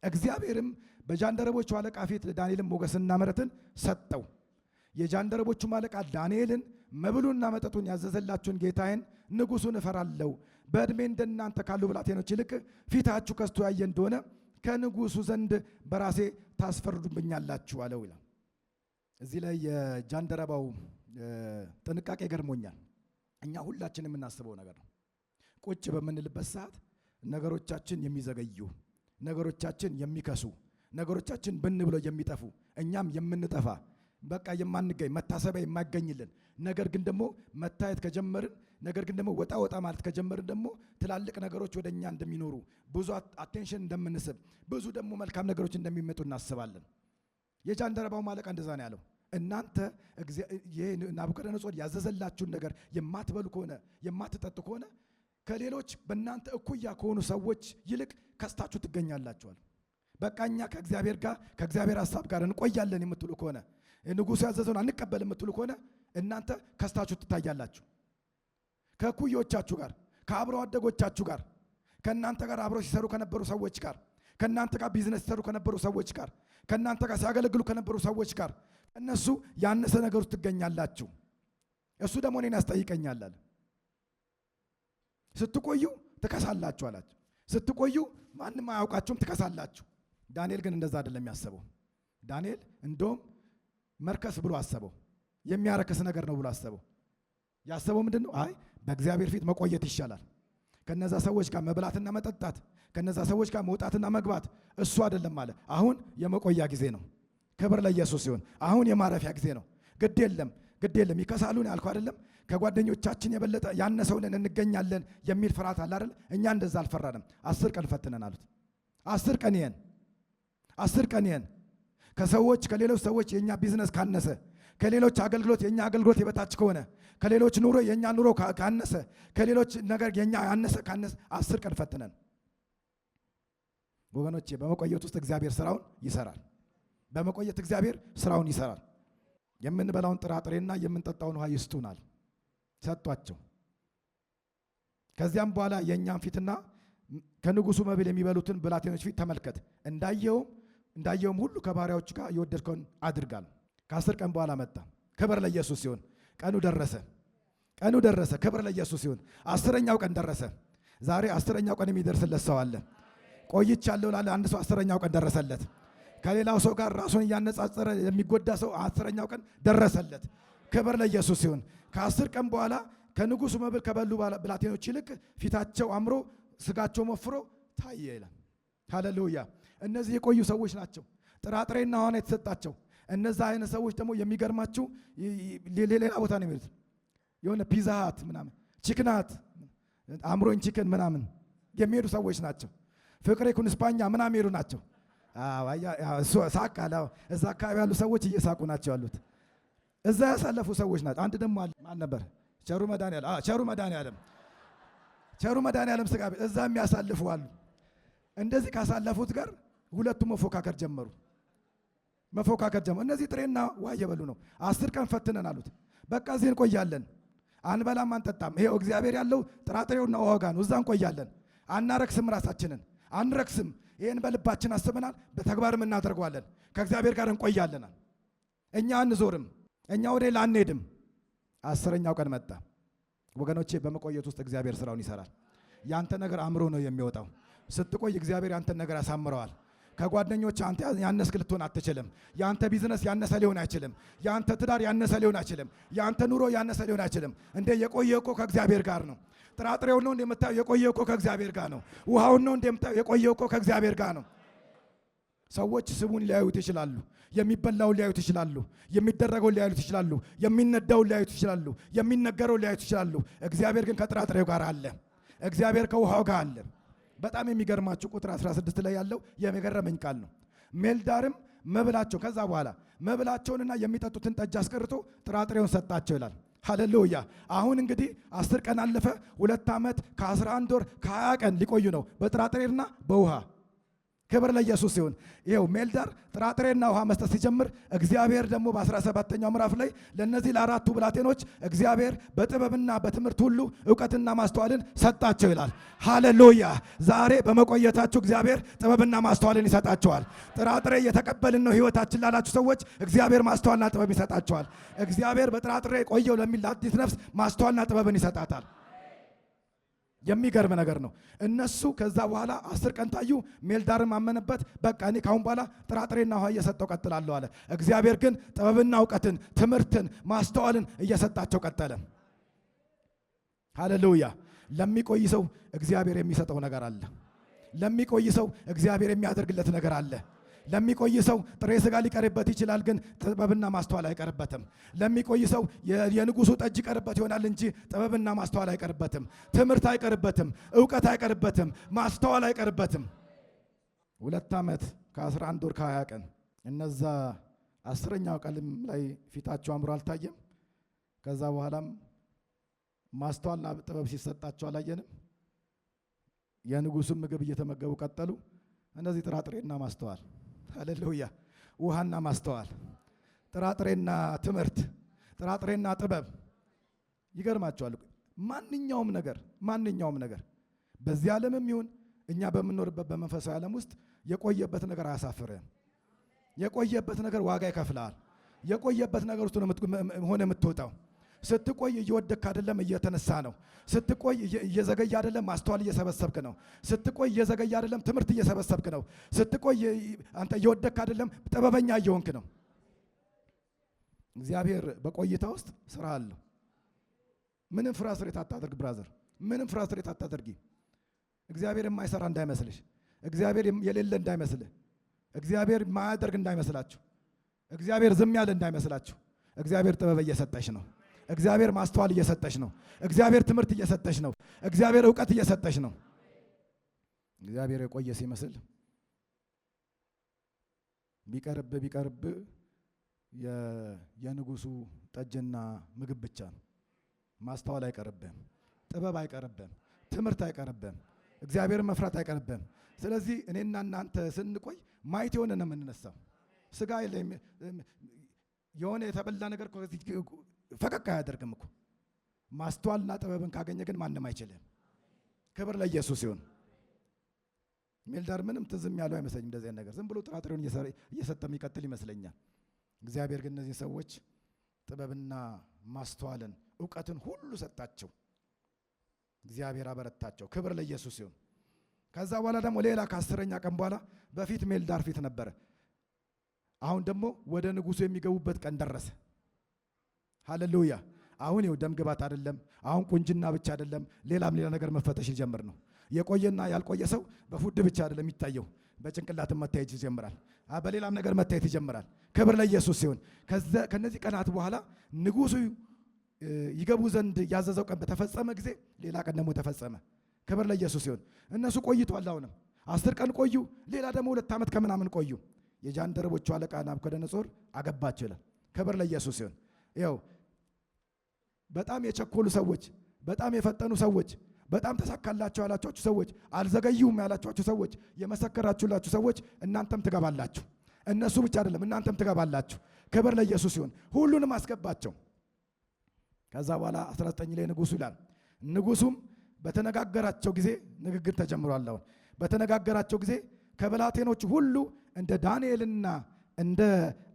እግዚአብሔርም በጃንደረቦቹ አለቃ ፊት ለዳንኤልም ሞገስና ምሕረትን ሰጠው። የጃንደረቦቹም አለቃ ዳንኤልን መብሉና መጠጡን ያዘዘላችሁን ጌታዬን ንጉሱን እፈራለሁ፣ በዕድሜ እንደናንተ ካሉ ብላቴኖች ይልቅ ፊታችሁ ከስቶ ያየ እንደሆነ ከንጉሱ ዘንድ በራሴ ታስፈርዱብኛላችሁ አለው ይላል። እዚህ ላይ የጃንደረባው ጥንቃቄ ገርሞኛል። እኛ ሁላችን የምናስበው ነገር ነው። ቁጭ በምንልበት ሰዓት ነገሮቻችን የሚዘገዩ፣ ነገሮቻችን የሚከሱ፣ ነገሮቻችን ብን ብለው የሚጠፉ፣ እኛም የምንጠፋ በቃ የማንገኝ መታሰቢያ የማይገኝልን ነገር ግን ደግሞ መታየት ከጀመርን ነገር ግን ደግሞ ወጣ ወጣ ማለት ከጀመርን ደግሞ ትላልቅ ነገሮች ወደኛ እንደሚኖሩ ብዙ አቴንሽን እንደምንስብ ብዙ ደግሞ መልካም ነገሮች እንደሚመጡ እናስባለን። የጃንደረባው አለቃ እንደዛ ነው ያለው። እናንተ ናቡከደነጾር ያዘዘላችሁን ነገር የማትበሉ ከሆነ የማትጠጡ ከሆነ ከሌሎች በእናንተ እኩያ ከሆኑ ሰዎች ይልቅ ከስታችሁ ትገኛላችኋል። በቃ እኛ ከእግዚአብሔር ጋር ከእግዚአብሔር ሐሳብ ጋር እንቆያለን የምትሉ ከሆነ ንጉሱ ያዘዘውን አንቀበል የምትሉ ከሆነ እናንተ ከስታችሁ ትታያላችሁ። ከእኩዮቻችሁ ጋር ከአብሮ አደጎቻችሁ ጋር ከእናንተ ጋር አብሮ ሲሰሩ ከነበሩ ሰዎች ጋር ከእናንተ ጋር ቢዝነስ ሲሰሩ ከነበሩ ሰዎች ጋር ከእናንተ ጋር ሲያገለግሉ ከነበሩ ሰዎች ጋር እነሱ ያነሰ ነገር ውስጥ ትገኛላችሁ። እሱ ደግሞ እኔን ያስጠይቀኛል አለ። ስትቆዩ ትከሳላችሁ አላችሁ። ስትቆዩ ማንም አያውቃችሁም፣ ትከሳላችሁ። ዳንኤል ግን እንደዛ አይደለም ያሰበው። ዳንኤል እንደውም መርከስ ብሎ አሰበው። የሚያረክስ ነገር ነው ብሎ አሰበው። ያሰበው ምንድነው? አይ በእግዚአብሔር ፊት መቆየት ይሻላል። ከነዛ ሰዎች ጋር መብላትና መጠጣት፣ ከነዛ ሰዎች ጋር መውጣትና መግባት እሱ አይደለም አለ። አሁን የመቆያ ጊዜ ነው። ክብር ለኢየሱስ ሲሆን አሁን የማረፊያ ጊዜ ነው። ግድ የለም ይከሳሉን ያልኩ አይደለም። ከጓደኞቻችን የበለጠ ያነሰውን እንገኛለን የሚል ፍርሃት አለ አይደል? እኛ እንደዛ አልፈራንም። 10 ቀን ፈትነን አሉት። 10 ቀን ይሄን ከሰዎች ከሌሎች ሰዎች የኛ ቢዝነስ ካነሰ፣ ከሌሎች አገልግሎት የኛ አገልግሎት የበታች ከሆነ፣ ከሌሎች ኑሮ የኛ ኑሮ ካነሰ፣ ከሌሎች ነገር የኛ ያነሰ ካነሰ 10 ቀን ፈትነን። ወገኖቼ በመቆየት ውስጥ እግዚአብሔር ስራውን ይሰራል። በመቆየት እግዚአብሔር ስራውን ይሰራል። የምንበላውን ጥራጥሬና የምንጠጣውን ውሃ ይስጡናል። ሰጧቸው። ከዚያም በኋላ የእኛን ፊትና ከንጉሱ መብል የሚበሉትን ብላቴኖች ፊት ተመልከት፣ እንዳየውም ሁሉ ከባሪያዎች ጋር የወደድከውን አድርጋል። ከ10 ቀን በኋላ መጣ። ክብር ለኢየሱስ ሲሆን ቀኑ ደረሰ። ክብር ለኢየሱስ ሲሆን 10ኛው ቀን ደረሰ። ዛሬ 10ኛው ቀን የሚደርስለት ሰው አለ። ቆይቻለሁ ላለ አንድ ሰው 10ኛው ቀን ደረሰለት። ከሌላው ሰው ጋር ራሱን እያነጻጸረ የሚጎዳ ሰው 10ኛው ቀን ደረሰለት። ክብር ለኢየሱስ ሲሆን ከ10 ቀን በኋላ ከንጉሱ መብል ከበሉ ብላቴኖች ይልቅ ፊታቸው አምሮ ስጋቸው ወፍሮ ታየ ይላል። ሃሌሉያ! እነዚህ የቆዩ ሰዎች ናቸው። ጥራጥሬና ውሃ የተሰጣቸው እነዛ አይነት ሰዎች ደግሞ የሚገርማችሁ ሌላ ቦታ ነው የሚሉት። የሆነ ፒዛ ሃት ምናምን ቺክናት አምሮኝ ቺክን ምናምን የሚሄዱ ሰዎች ናቸው። ፍቅሬ ኩን ስፓኛ ምናምን የሚሄዱ ናቸው። ሳቅ አለ። እዛ አካባቢ ያሉ ሰዎች እየሳቁ ናቸው ያሉት። እዛ ያሳለፉ ሰዎች ናቸው። አንድ ደግሞ አለ። ማን ነበር? ቸሩ መድኃኒዓለም ስጋ ቤት እዛ የሚያሳልፉ አሉ። እንደዚህ ካሳለፉት ጋር ሁለቱም መፎካከር ጀመሩ። እነዚህ ጥሬና ውሃ እየበሉ ነው። 10 ቀን ፈትነን አሉት። በቃ እዚህ እንቆያለን፣ አንበላም አንጠጣም። ይሄው እግዚአብሔር ያለው ጥራጥሬውና ውሃው ጋር ነው። እዛ እንቆያለን፣ አናረክስም፣ ራሳችንን አንረክስም። ይህን በልባችን አስበናል፣ በተግባርም እናደርገዋለን። ከእግዚአብሔር ጋር እንቆያለን። እኛ አንዞርም፣ እኛ ወደ ሌላ አንሄድም። 10ኛው ቀን መጣ። ወገኖቼ በመቆየት ውስጥ እግዚአብሔር ስራውን ይሰራል። ያንተ ነገር አምሮ ነው የሚወጣው። ስትቆይ እግዚአብሔር ያንተን ነገር ያሳምረዋል። ከጓደኞች አንተ ያነስክ ልትሆን አትችልም። ያንተ ቢዝነስ ያነሰ ሊሆን አይችልም። ያንተ ትዳር ያነሰ ሊሆን አይችልም። ያንተ ኑሮ ያነሰ ሊሆን አይችልም። እንደ የቆየው እኮ ከእግዚአብሔር ጋር ነው። ጥራጥሬው ነው እንደምታየው የቆየው እኮ ከእግዚአብሔር ጋር ነው። ውሃውን ነው እንደምታየው የቆየው እኮ ከእግዚአብሔር ጋር ነው። ሰዎች ስሙን ሊያዩት ይችላሉ። የሚበላውን ሊያዩት ይችላሉ። የሚደረገውን ሊያዩት ይችላሉ። የሚነዳውን ሊያዩት ይችላሉ። የሚነገረውን ሊያዩት ይችላሉ። እግዚአብሔር ግን ከጥራጥሬው ጋር አለ። እግዚአብሔር ከውሃው ጋር አለ። በጣም የሚገርማችሁ ቁጥር 16 ላይ ያለው የሚገርመኝ ቃል ነው። ሜልዳርም መብላቸው ከዛ በኋላ መብላቸውንና የሚጠጡትን ጠጅ አስቀርቶ ጥራጥሬውን ሰጣቸው ይላል። ሃሌሉያ። አሁን እንግዲህ 10 ቀን አለፈ። 2 ዓመት ከ11 ወር ከ20 ቀን ሊቆዩ ነው በጥራጥሬና በውሃ። ክብር ለኢየሱስ ይሁን። ይኸው ሜልዳር ጥራጥሬና ውሃ መስጠት ሲጀምር እግዚአብሔር ደግሞ በ17ኛው ምዕራፍ ላይ ለእነዚህ ለአራቱ ብላቴኖች እግዚአብሔር በጥበብና በትምህርት ሁሉ እውቀትና ማስተዋልን ሰጣቸው ይላል። ሃሌሉያ። ዛሬ በመቆየታችሁ እግዚአብሔር ጥበብና ማስተዋልን ይሰጣቸዋል። ጥራጥሬ እየተቀበልን ነው ህይወታችን ላላችሁ ሰዎች እግዚአብሔር ማስተዋልና ጥበብ ይሰጣቸዋል። እግዚአብሔር በጥራጥሬ ቆየው ለሚል ለአዲስ ነፍስ ማስተዋልና ጥበብን ይሰጣታል። የሚገርም ነገር ነው። እነሱ ከዛ በኋላ 10 ቀን ታዩ። ሜልዳርም አመነበት። በቃ እኔ ካሁን በኋላ ጥራጥሬና ውሃ እየሰጠው ቀጥላለሁ አለ። እግዚአብሔር ግን ጥበብና እውቀትን፣ ትምህርትን፣ ማስተዋልን እየሰጣቸው ቀጠለ። ሃሌሉያ። ለሚቆይ ሰው እግዚአብሔር የሚሰጠው ነገር አለ። ለሚቆይ ሰው እግዚአብሔር የሚያደርግለት ነገር አለ። ለሚቆይ ሰው ጥሬ ስጋ ሊቀርበት ይችላል፣ ግን ጥበብና ማስተዋል አይቀርበትም። ለሚቆይ ሰው የንጉሱ ጠጅ ይቀርበት ይሆናል እንጂ ጥበብና ማስተዋል አይቀርበትም። ትምህርት አይቀርበትም። እውቀት አይቀርበትም። ማስተዋል አይቀርበትም። 2 ዓመት ከ11 ወር ከ20 ቀን እነዛ 10ኛው ቀንም ላይ ፊታቸው አምሮ አልታየም። ከዛ በኋላም ማስተዋልና ጥበብ ሲሰጣቸው አላየንም። የንጉሱን ምግብ እየተመገቡ ቀጠሉ። እነዚህ ጥራጥሬና ማስተዋል፣ ሃሌሉያ፣ ውሃና ማስተዋል፣ ጥራጥሬና ትምህርት፣ ጥራጥሬና ጥበብ። ይገርማቸዋል። ማንኛውም ነገር በዚህ ዓለምም ይሁን እኛ በምንኖርበት በመንፈሳዊ ዓለም ውስጥ የቆየበት ነገር አያሳፍርህም። የቆየበት ነገር ዋጋ ይከፍላል። የቆየበት ነገር ውስጥ ሆነ የምትወጣው። ስትቆይ እየወደክ አይደለም፣ እየተነሳ ነው። ስትቆይ እየዘገየ አይደለም፣ ማስተዋል እየሰበሰብክ ነው። ስትቆይ እየዘገየ አይደለም፣ ትምህርት እየሰበሰብክ ነው። ስትቆይ አንተ እየወደክ አይደለም፣ ጥበበኛ እየሆንክ ነው። እግዚአብሔር በቆይታ ውስጥ ስራ አለው። ምንም ፍራስትሬት አታደርግ ብራዘር፣ ምንም ፍራስትሬት አታደርጊ። እግዚአብሔር የማይሰራ እንዳይመስልሽ፣ እግዚአብሔር የሌለ እንዳይመስልህ፣ እግዚአብሔር የማያደርግ እንዳይመስላችሁ፣ እግዚአብሔር ዝም ያለ እንዳይመስላችሁ። እግዚአብሔር ጥበብ እየሰጠሽ ነው። እግዚአብሔር ማስተዋል እየሰጠሽ ነው። እግዚአብሔር ትምህርት እየሰጠሽ ነው። እግዚአብሔር እውቀት እየሰጠሽ ነው። እግዚአብሔር የቆየ ሲመስል ቢቀርብ የንጉሱ ጠጅና ምግብ ብቻ ነው። ማስተዋል አይቀርብም፣ ጥበብ አይቀርብም፣ ትምህርት አይቀርብም፣ እግዚአብሔር መፍራት አይቀርብም። ስለዚህ እኔና እናንተ ስንቆይ ማየት የሆነ ነው የምንነሳው። ስጋ የሆነ የተበላ ነገር ፈቀቅ አያደርግም እኮ። ማስተዋልና ጥበብን ካገኘ ግን ማንም አይችልም። ክብር ለኢየሱስ ይሁን። ሜልዳር ምንም ትዝም ያለው አይመስለኝም። እንደዚህ ነገር ዝም ብሎ ጥራጥሬውን እየሰጠ የሚቀጥል ይመስለኛል። እግዚአብሔር ግን እነዚህ ሰዎች ጥበብና ማስተዋልን እውቀትን ሁሉ ሰጣቸው። እግዚአብሔር አበረታቸው። ክብር ለኢየሱስ ይሁን። ከዛ በኋላ ደግሞ ሌላ ከ10ኛ ቀን በኋላ በፊት ሜልዳር ፊት ነበረ። አሁን ደግሞ ወደ ንጉሱ የሚገቡበት ቀን ደረሰ። ሃሌሉያ። አሁን ይኸው ደም ግባት አይደለም፣ አሁን ቁንጅና ብቻ አይደለም፣ ሌላ ነገር መፈተሽ ይጀምር ነው። የቆየና ያልቆየ ሰው በፉድ ብቻ አይደለም የሚታየው፣ በጭንቅላትም መታየት ይጀምራል፣ በሌላም ነገር መታየት ይጀምራል። ክብር ለኢየሱስ ሲሆን ከነዚህ ቀናት በኋላ ንጉሱ ይገቡ ዘንድ ያዘዘው ቀን በተፈጸመ ጊዜ ሌላ ቀን ደግሞ ተፈጸመ። ክብር ለኢየሱስ ሲሆን እነሱ ቆይቷል። አሁንም 10 ቀን ቆዩ። ሌላ ደግሞ 2 ዓመት ከምናምን ቆዩ። የጃንደረቦቹ አለቃ ናቡከደነጾር አገባቸው ይላል። ክብር ለኢየሱስ ሲሆን ይኸው በጣም የቸኮሉ ሰዎች፣ በጣም የፈጠኑ ሰዎች፣ በጣም ተሳካላቸው ያላችኋችሁ ሰዎች፣ አልዘገዩም ያላችኋችሁ ሰዎች፣ የመሰከራችሁላችሁ ሰዎች እናንተም ትገባላችሁ። እነሱ ብቻ አይደለም እናንተም ትገባላችሁ። ክብር ለኢየሱስ ሲሆን ሁሉንም አስገባቸው። ከዛ በኋላ 19 ላይ ንጉሱ ይላል። ንጉሱም በተነጋገራቸው ጊዜ ንግግር ተጀምሯል። አሁን በተነጋገራቸው ጊዜ ከብላቴኖቹ ሁሉ እንደ ዳንኤልና እንደ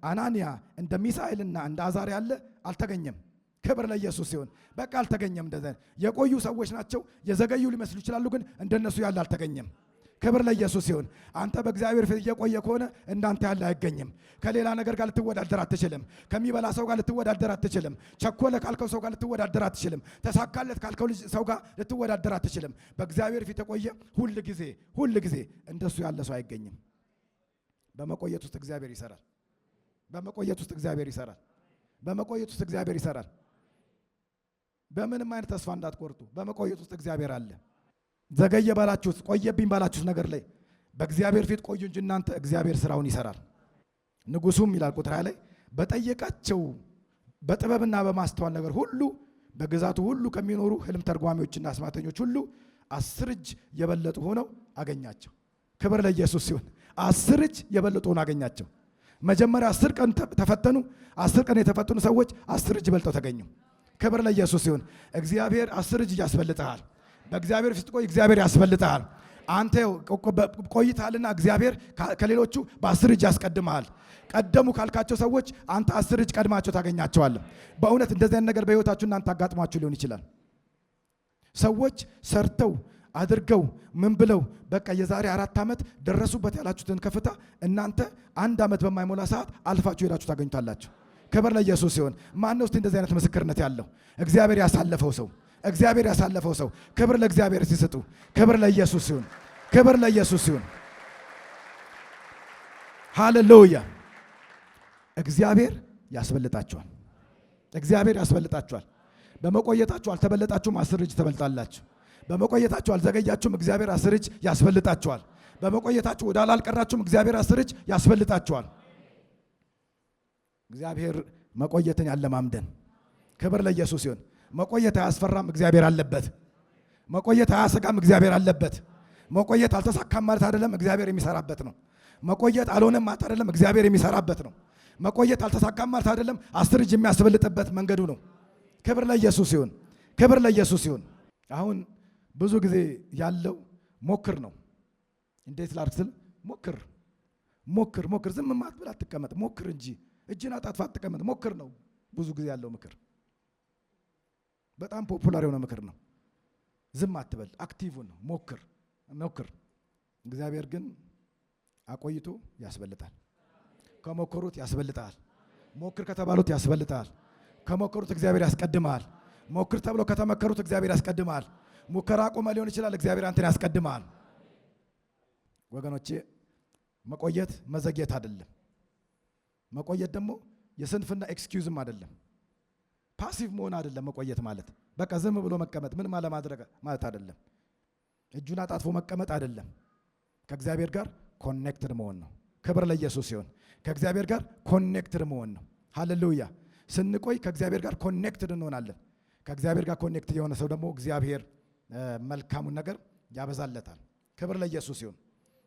አናንያ እንደ ሚሳኤልና እንደ አዛርያ ያለ አልተገኘም። ክብር ለኢየሱስ ሲሆን በቃ አልተገኘም። እንደዚህ የቆዩ ሰዎች ናቸው፣ የዘገዩ ሊመስሉ ይችላሉ፣ ግን እንደነሱ ያለ አልተገኘም። ክብር ለኢየሱስ ሲሆን አንተ በእግዚአብሔር ፊት እየቆየ ከሆነ እንዳንተ ያለ አይገኝም። ከሌላ ነገር ጋር ልትወዳደር አትችልም። ከሚበላ ሰው ጋር ልትወዳደር አትችልም። ቸኮለ ካልከው ሰው ጋር ልትወዳደር አትችልም። ተሳካለት ካልከው ሰው ጋር ልትወዳደር አትችልም። በእግዚአብሔር ፊት የቆየ ሁል ጊዜ እንደሱ ያለ ሰው አይገኝም። በመቆየት ውስጥ እግዚአብሔር ይሰራል። በመቆየት ውስጥ እግዚአብሔር ይሰራል። በመቆየት ውስጥ እግዚአብሔር ይሰራል። በምንም አይነት ተስፋ እንዳትቆርጡ። በመቆየት ውስጥ እግዚአብሔር አለ። ዘገየ ባላችሁት ቆየብኝ ባላችሁት ነገር ላይ በእግዚአብሔር ፊት ቆዩ እንጂ እናንተ እግዚአብሔር ስራውን ይሰራል። ንጉሱም ይላል ቁጥር 20 ላይ በጠየቃቸው በጥበብና በማስተዋል ነገር ሁሉ በግዛቱ ሁሉ ከሚኖሩ ህልም ተርጓሚዎችና አስማተኞች ሁሉ 10 እጅ የበለጡ ሆነው አገኛቸው። ክብር ለኢየሱስ ሲሆን 10 እጅ የበለጡ ሆነው አገኛቸው። መጀመሪያ 10 ቀን ተፈተኑ። 10 ቀን የተፈተኑ ሰዎች 10 እጅ በልጠው ተገኙ። ክብር ለኢየሱስ ሲሆን እግዚአብሔር 10 እጅ ያስበልጣል። በእግዚአብሔር ፊት ቆይ፣ እግዚአብሔር ያስበልጣል። አንተ ቆይታልና እግዚአብሔር ከሌሎቹ በ10 እጅ ያስቀድማል። ቀደሙ ካልካቸው ሰዎች አንተ 10 እጅ ቀድማቸው ታገኛቸዋለህ። በእውነት እንደዚህ አይነት ነገር በህይወታችሁ እናንተ አጋጥሟችሁ ሊሆን ይችላል። ሰዎች ሰርተው አድርገው ምን ብለው በቃ የዛሬ 4 ዓመት ደረሱበት ያላችሁትን ከፍታ እናንተ 1 ዓመት በማይሞላ ሰዓት አልፋችሁ ሄዳችሁ ታገኙታላችሁ። ክብር ለኢየሱስ ሲሆን ማነው እስቲ እንደዚህ አይነት ምስክርነት ያለው? እግዚአብሔር ያሳለፈው ሰው፣ እግዚአብሔር ያሳለፈው ሰው። ክብር ለእግዚአብሔር ሲሰጡ፣ ክብር ለኢየሱስ ሲሆን፣ ክብር ለኢየሱስ ሲሆን፣ ሃሌሉያ። እግዚአብሔር ያስበልጣችኋል። እግዚአብሔር ያስበልጣችኋል። በመቆየታችሁ አልተበለጣችሁም፣ 10 እጅ ተበልጣላችሁ። በመቆየታችሁ አልዘገያችሁም፣ እግዚአብሔር 10 እጅ ያስበልጣችኋል። በመቆየታችሁ ወደ አላልቀራችሁም፣ እግዚአብሔር 10 እጅ ያስበልጣችኋል። እግዚአብሔር መቆየትን ያለማምደን። ክብር ለኢየሱስ ሲሆን መቆየት አያስፈራም፣ እግዚአብሔር አለበት። መቆየት አያሰጋም፣ እግዚአብሔር አለበት። መቆየት አልተሳካም ማለት አይደለም፣ እግዚአብሔር የሚሰራበት ነው። መቆየት አልሆነም ማለት አይደለም፣ እግዚአብሔር የሚሰራበት ነው። መቆየት አልተሳካም ማለት አይደለም፣ 10 እጅ የሚያስበልጥበት መንገዱ ነው። ክብር ለኢየሱስ ሲሆን፣ ክብር ለኢየሱስ ሲሆን። አሁን ብዙ ጊዜ ያለው ሞክር ነው። እንዴት ላድርግ ስል ሞክር፣ ዝም ማትበል አትቀመጥ፣ ሞክር እንጂ እጅን አጣጥፋ አትቀመጥ፣ ሞክር ነው ብዙ ጊዜ ያለው ምክር። በጣም ፖፑላር የሆነ ምክር ነው። ዝም አትበል፣ አክቲቭ ነው፣ ሞክር። እግዚአብሔር ግን አቆይቶ ያስበልጣል። ከሞከሩት ያስበልጣል። ሞክር ከተባሉት ያስበልጣል። ከሞከሩት እግዚአብሔር ያስቀድማል። ሞክር ተብሎ ከተመከሩት እግዚአብሔር ያስቀድማል። ሙከራ ቆመ ሊሆን ይችላል፣ እግዚአብሔር አንተን ያስቀድማል። ወገኖቼ መቆየት መዘግየት አይደለም። መቆየት ደግሞ የስንፍና ኤክስኪዩዝም አይደለም። ፓሲቭ መሆን አይደለም። መቆየት ማለት በቃ ዝም ብሎ መቀመጥ ምን ማለማድረግ ማለት አይደለም። እጁን አጣጥፎ መቀመጥ አይደለም። ከእግዚአብሔር ጋር ኮኔክትድ መሆን ነው። ክብር ለኢየሱስ ሲሆን ከእግዚአብሔር ጋር ኮኔክትድ መሆን ነው። ሃሌሉያ። ስንቆይ ከእግዚአብሔር ጋር ኮኔክትድ እንሆናለን። ከእግዚአብሔር ጋር ኮኔክትድ የሆነ ሰው ደግሞ እግዚአብሔር መልካሙን ነገር ያበዛለታል። ክብር ለኢየሱስ ሲሆን፣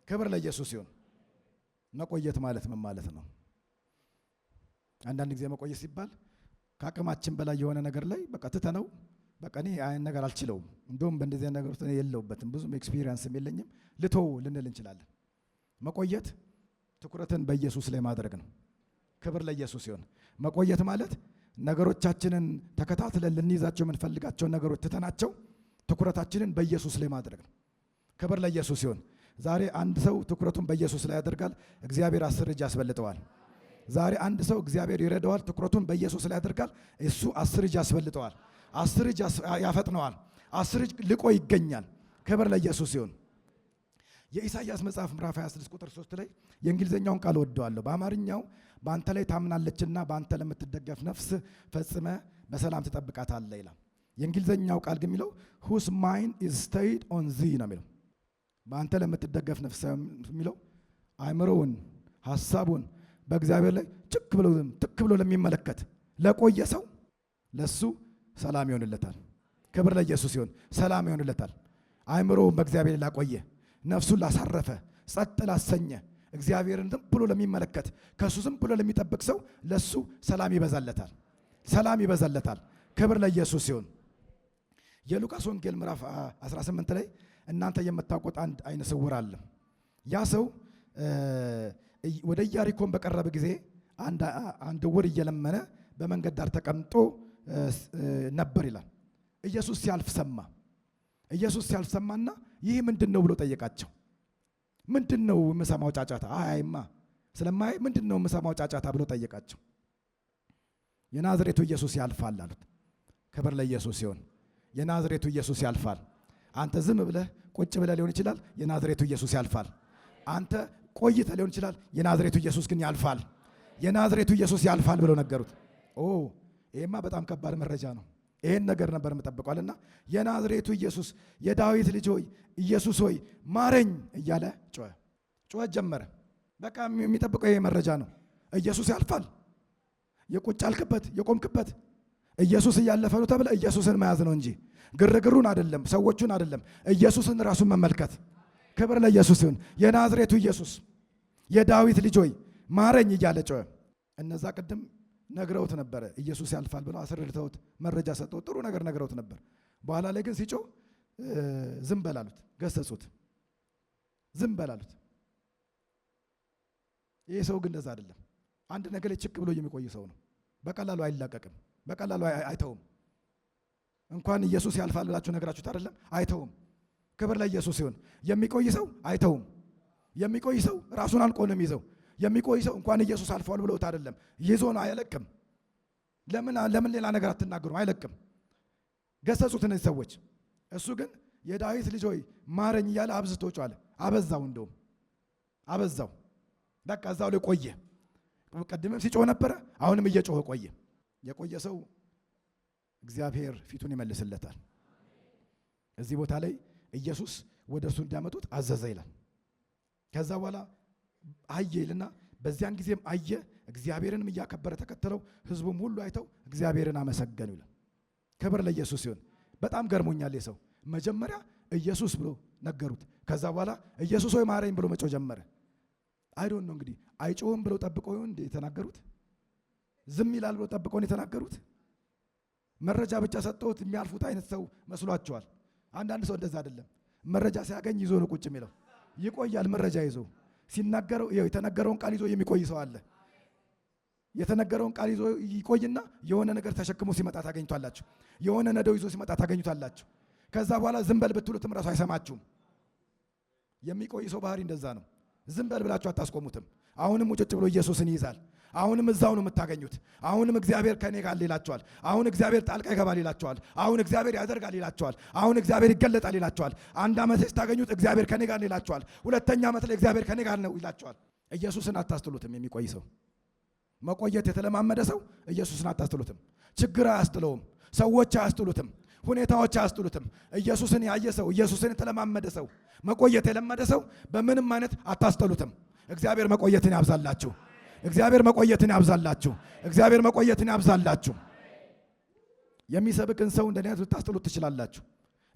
ክብር ለኢየሱስ ሲሆን። መቆየት ማለት ምን ማለት ነው? አንዳንድ ጊዜ መቆየት ሲባል ከአቅማችን በላይ የሆነ ነገር ላይ በቃ ትተነው በቃ እኔ አይን ነገር አልችለውም፣ እንደውም በእንደዚህ ነገር ውስጥ የለውበትም፣ ብዙም ኤክስፒሪየንስም የለኝም፣ ልተው ልንል እንችላለን። መቆየት ትኩረትን በኢየሱስ ላይ ማድረግ ነው። ክብር ለኢየሱስ ሲሆን መቆየት ማለት ነገሮቻችንን ተከታትለን ልንይዛቸው የምንፈልጋቸውን ነገሮች ትተናቸው ትኩረታችንን በኢየሱስ ላይ ማድረግ ነው። ክብር ለኢየሱስ ሲሆን ዛሬ አንድ ሰው ትኩረቱን በኢየሱስ ላይ ያደርጋል፣ እግዚአብሔር 10 እጅ ያስበልጠዋል። ዛሬ አንድ ሰው እግዚአብሔር ይረዳዋል፣ ትኩረቱን በኢየሱስ ላይ ያደርጋል፣ እሱ 10 እጅ ያስበልጠዋል፣ 10 እጅ ያፈጥነዋል፣ 10 እጅ ልቆ ይገኛል። ክብር ለኢየሱስ ሲሆን የኢሳይያስ መጽሐፍ ምዕራፍ 26 ቁጥር 3 ላይ የእንግሊዝኛውን ቃል ወደዋለሁ። በአማርኛው በአንተ ላይ ታምናለችና በአንተ ለምትደገፍ ነፍስ ፈጽመ በሰላም ትጠብቃታለህ ይላል። የእንግሊዝኛው ቃል ግን የሚለው whose mind is stayed on thee ነው የሚለው። በአንተ ለምትደገፍ ነፍስ የሚለው አእምሮውን ሐሳቡን በእግዚአብሔር ላይ ትክ ብሎ ለሚመለከት ለቆየ ሰው ለሱ ሰላም ይሆንለታል። ክብር ለኢየሱስ ሲሆን ሰላም ይሆንለታል። አእምሮውን በእግዚአብሔር ላቆየ፣ ነፍሱን ላሳረፈ፣ ጸጥ ላሰኘ፣ እግዚአብሔርን ዝም ብሎ ለሚመለከት ከሱ ዝም ብሎ ለሚጠብቅ ሰው ለሱ ሰላም ይበዛለታል፣ ሰላም ይበዛለታል። ክብር ለኢየሱስ ሲሆን የሉቃስ ወንጌል ምዕራፍ 18 ላይ እናንተ የምታውቁት አንድ አይነ ስውር አለ። ያ ሰው ወደ ኢያሪኮን በቀረበ ጊዜ አንድ ዕውር እየለመነ በመንገድ ዳር ተቀምጦ ነበር ይላል። ኢየሱስ ሲያልፍ ሰማ። ኢየሱስ ሲያልፍ ሰማና ይህ ምንድን ነው ብሎ ጠየቃቸው። ምንድን ነው የምሰማው ጫጫታ? አይማ ስለማይ ምንድን ነው የምሰማው ጫጫታ ብሎ ጠየቃቸው። የናዝሬቱ ኢየሱስ ያልፋል አሉት። ክብር ለኢየሱስ ይሁን። የናዝሬቱ ኢየሱስ ያልፋል። አንተ ዝም ብለህ ቁጭ ብለህ ሊሆን ይችላል። የናዝሬቱ ኢየሱስ ያልፋል። አንተ ቆይተህ ሊሆን ይችላል። የናዝሬቱ ኢየሱስ ግን ያልፋል። የናዝሬቱ ኢየሱስ ያልፋል ብለው ነገሩት። ይሄማ በጣም ከባድ መረጃ ነው። ይሄን ነገር ነበር የምጠብቀዋልና የናዝሬቱ ኢየሱስ የዳዊት ልጅ ሆይ ኢየሱስ ሆይ ማረኝ እያለ ጮኸ ጀመረ። በቃ የሚጠብቀው ይሄ መረጃ ነው። ኢየሱስ ያልፋል። የቁጭ አልክበት የቆምክበት ኢየሱስ እያለፈ ነው ተብለ ኢየሱስን መያዝ ነው እንጂ ግርግሩን አይደለም፣ ሰዎቹን አይደለም፣ ኢየሱስን ራሱን መመልከት። ክብር ለኢየሱስ ይሁን። የናዝሬቱ ኢየሱስ የዳዊት ልጅ ሆይ ማረኝ እያለ ጮኸ። እነዛ ቅድም ነግረውት ነበረ ኢየሱስ ያልፋል ብለው አስረድተውት መረጃ ሰጠው፣ ጥሩ ነገር ነግረውት ነበር። በኋላ ላይ ግን ሲጮህ ዝም በል አሉት፣ ገሰጹት። ዝም በል አሉት። ይሄ ሰው ግን እንደዛ አይደለም። አንድ ነገር ላይ ችክ ብሎ የሚቆይ ሰው ነው። በቀላሉ አይላቀቅም፣ በቀላሉ አይተውም። እንኳን ኢየሱስ ያልፋል ብላችሁ ነገራችሁት አይደለም፣ አይተውም። ክብር ለኢየሱስ ይሁን። የሚቆይ ሰው አይተውም። የሚቆይ ሰው ራሱን አንቆ ነው የሚይዘው። የሚቆይ ሰው እንኳን ኢየሱስ አልፏል ብሎት አይደለም፣ ይዞ ነው፣ አይለቅም። ለምን ሌላ ነገር አትናገሩም? አይለቅም። ገሰጹት እነዚህ ሰዎች። እሱ ግን የዳዊት ልጅ ሆይ ማረኝ እያለ አብዝቶ ጮኸ። አበዛው፣ እንደውም አበዛው። በቃ እዛው ላይ ቆየ። ቀድምም ሲጮህ ነበረ፣ አሁንም እየጮኸ ቆየ። የቆየ ሰው እግዚአብሔር ፊቱን ይመልስለታል። እዚህ ቦታ ላይ ኢየሱስ ወደ እርሱ እንዲያመጡት አዘዘ ይላል። ከዛ በኋላ አየ ይልና በዚያን ጊዜም አየ፣ እግዚአብሔርንም እያከበረ ተከተለው፣ ሕዝቡም ሁሉ አይተው እግዚአብሔርን አመሰገኑ ይላል። ክብር ለኢየሱስ ይሁን። በጣም ገርሞኛል። የሰው መጀመሪያ ኢየሱስ ብሎ ነገሩት። ከዛ በኋላ ኢየሱስ ሆይ ማረኝ ብሎ መጮህ ጀመረ። አይዶን ነው እንግዲህ አይጮህም ብለው ጠብቀው ይሁን እንዴ የተናገሩት? ዝም ይላል ብለው ጠብቀው ነው የተናገሩት? መረጃ ብቻ ሰጠውት የሚያልፉት አይነት ሰው መስሏቸዋል። አንዳንድ ሰው እንደዛ አይደለም። መረጃ ሲያገኝ ይዞ ነው ቁጭ የሚለው። ይቆያል። መረጃ ይዞ ሲናገረው የተነገረውን ቃል ይዞ የሚቆይ ሰው አለ። የተነገረውን ቃል ይዞ ይቆይና የሆነ ነገር ተሸክሞ ሲመጣ ታገኙታላችሁ። የሆነ ነደው ይዞ ሲመጣ ታገኙታላችሁ። ከዛ በኋላ ዝም በል ብትሉትም ራሱ አይሰማችሁም። የሚቆይ ሰው ባህሪ እንደዛ ነው። ዝም በል ብላችሁ አታስቆሙትም። አሁንም ውጭጭ ብሎ ኢየሱስን ይይዛል። አሁንም እዛው ነው የምታገኙት። አሁንም እግዚአብሔር ከኔ ጋር ይላቸዋል። አሁን እግዚአብሔር ጣልቃ ይገባል ይላቸዋል። አሁን እግዚአብሔር ያደርጋል ይላቸዋል። አሁን እግዚአብሔር ይገለጣል ይላቸዋል። አንድ ዓመት ስታገኙት እግዚአብሔር ከኔ ጋር ነው ይላቸዋል። ሁለተኛ ዓመት ላይ እግዚአብሔር ከኔ ጋር ነው ይላቸዋል። ኢየሱስን አታስጥሉትም። የሚቆይ ሰው፣ መቆየት የተለማመደ ሰው ኢየሱስን አታስጥሉትም። ችግር አያስጥለውም። ሰዎች አያስጥሉትም። ሁኔታዎች አያስጥሉትም። ኢየሱስን ያየ ሰው፣ ኢየሱስን የተለማመደ ሰው፣ መቆየት የለመደ ሰው በምንም አይነት አታስጥሉትም። እግዚአብሔር መቆየትን ያብዛላችሁ። እግዚአብሔር መቆየትን ያብዛላችሁ። እግዚአብሔር መቆየትን ያብዛላችሁ። የሚሰብክን ሰው እንደኔ ልታስጥሉት ትችላላችሁ።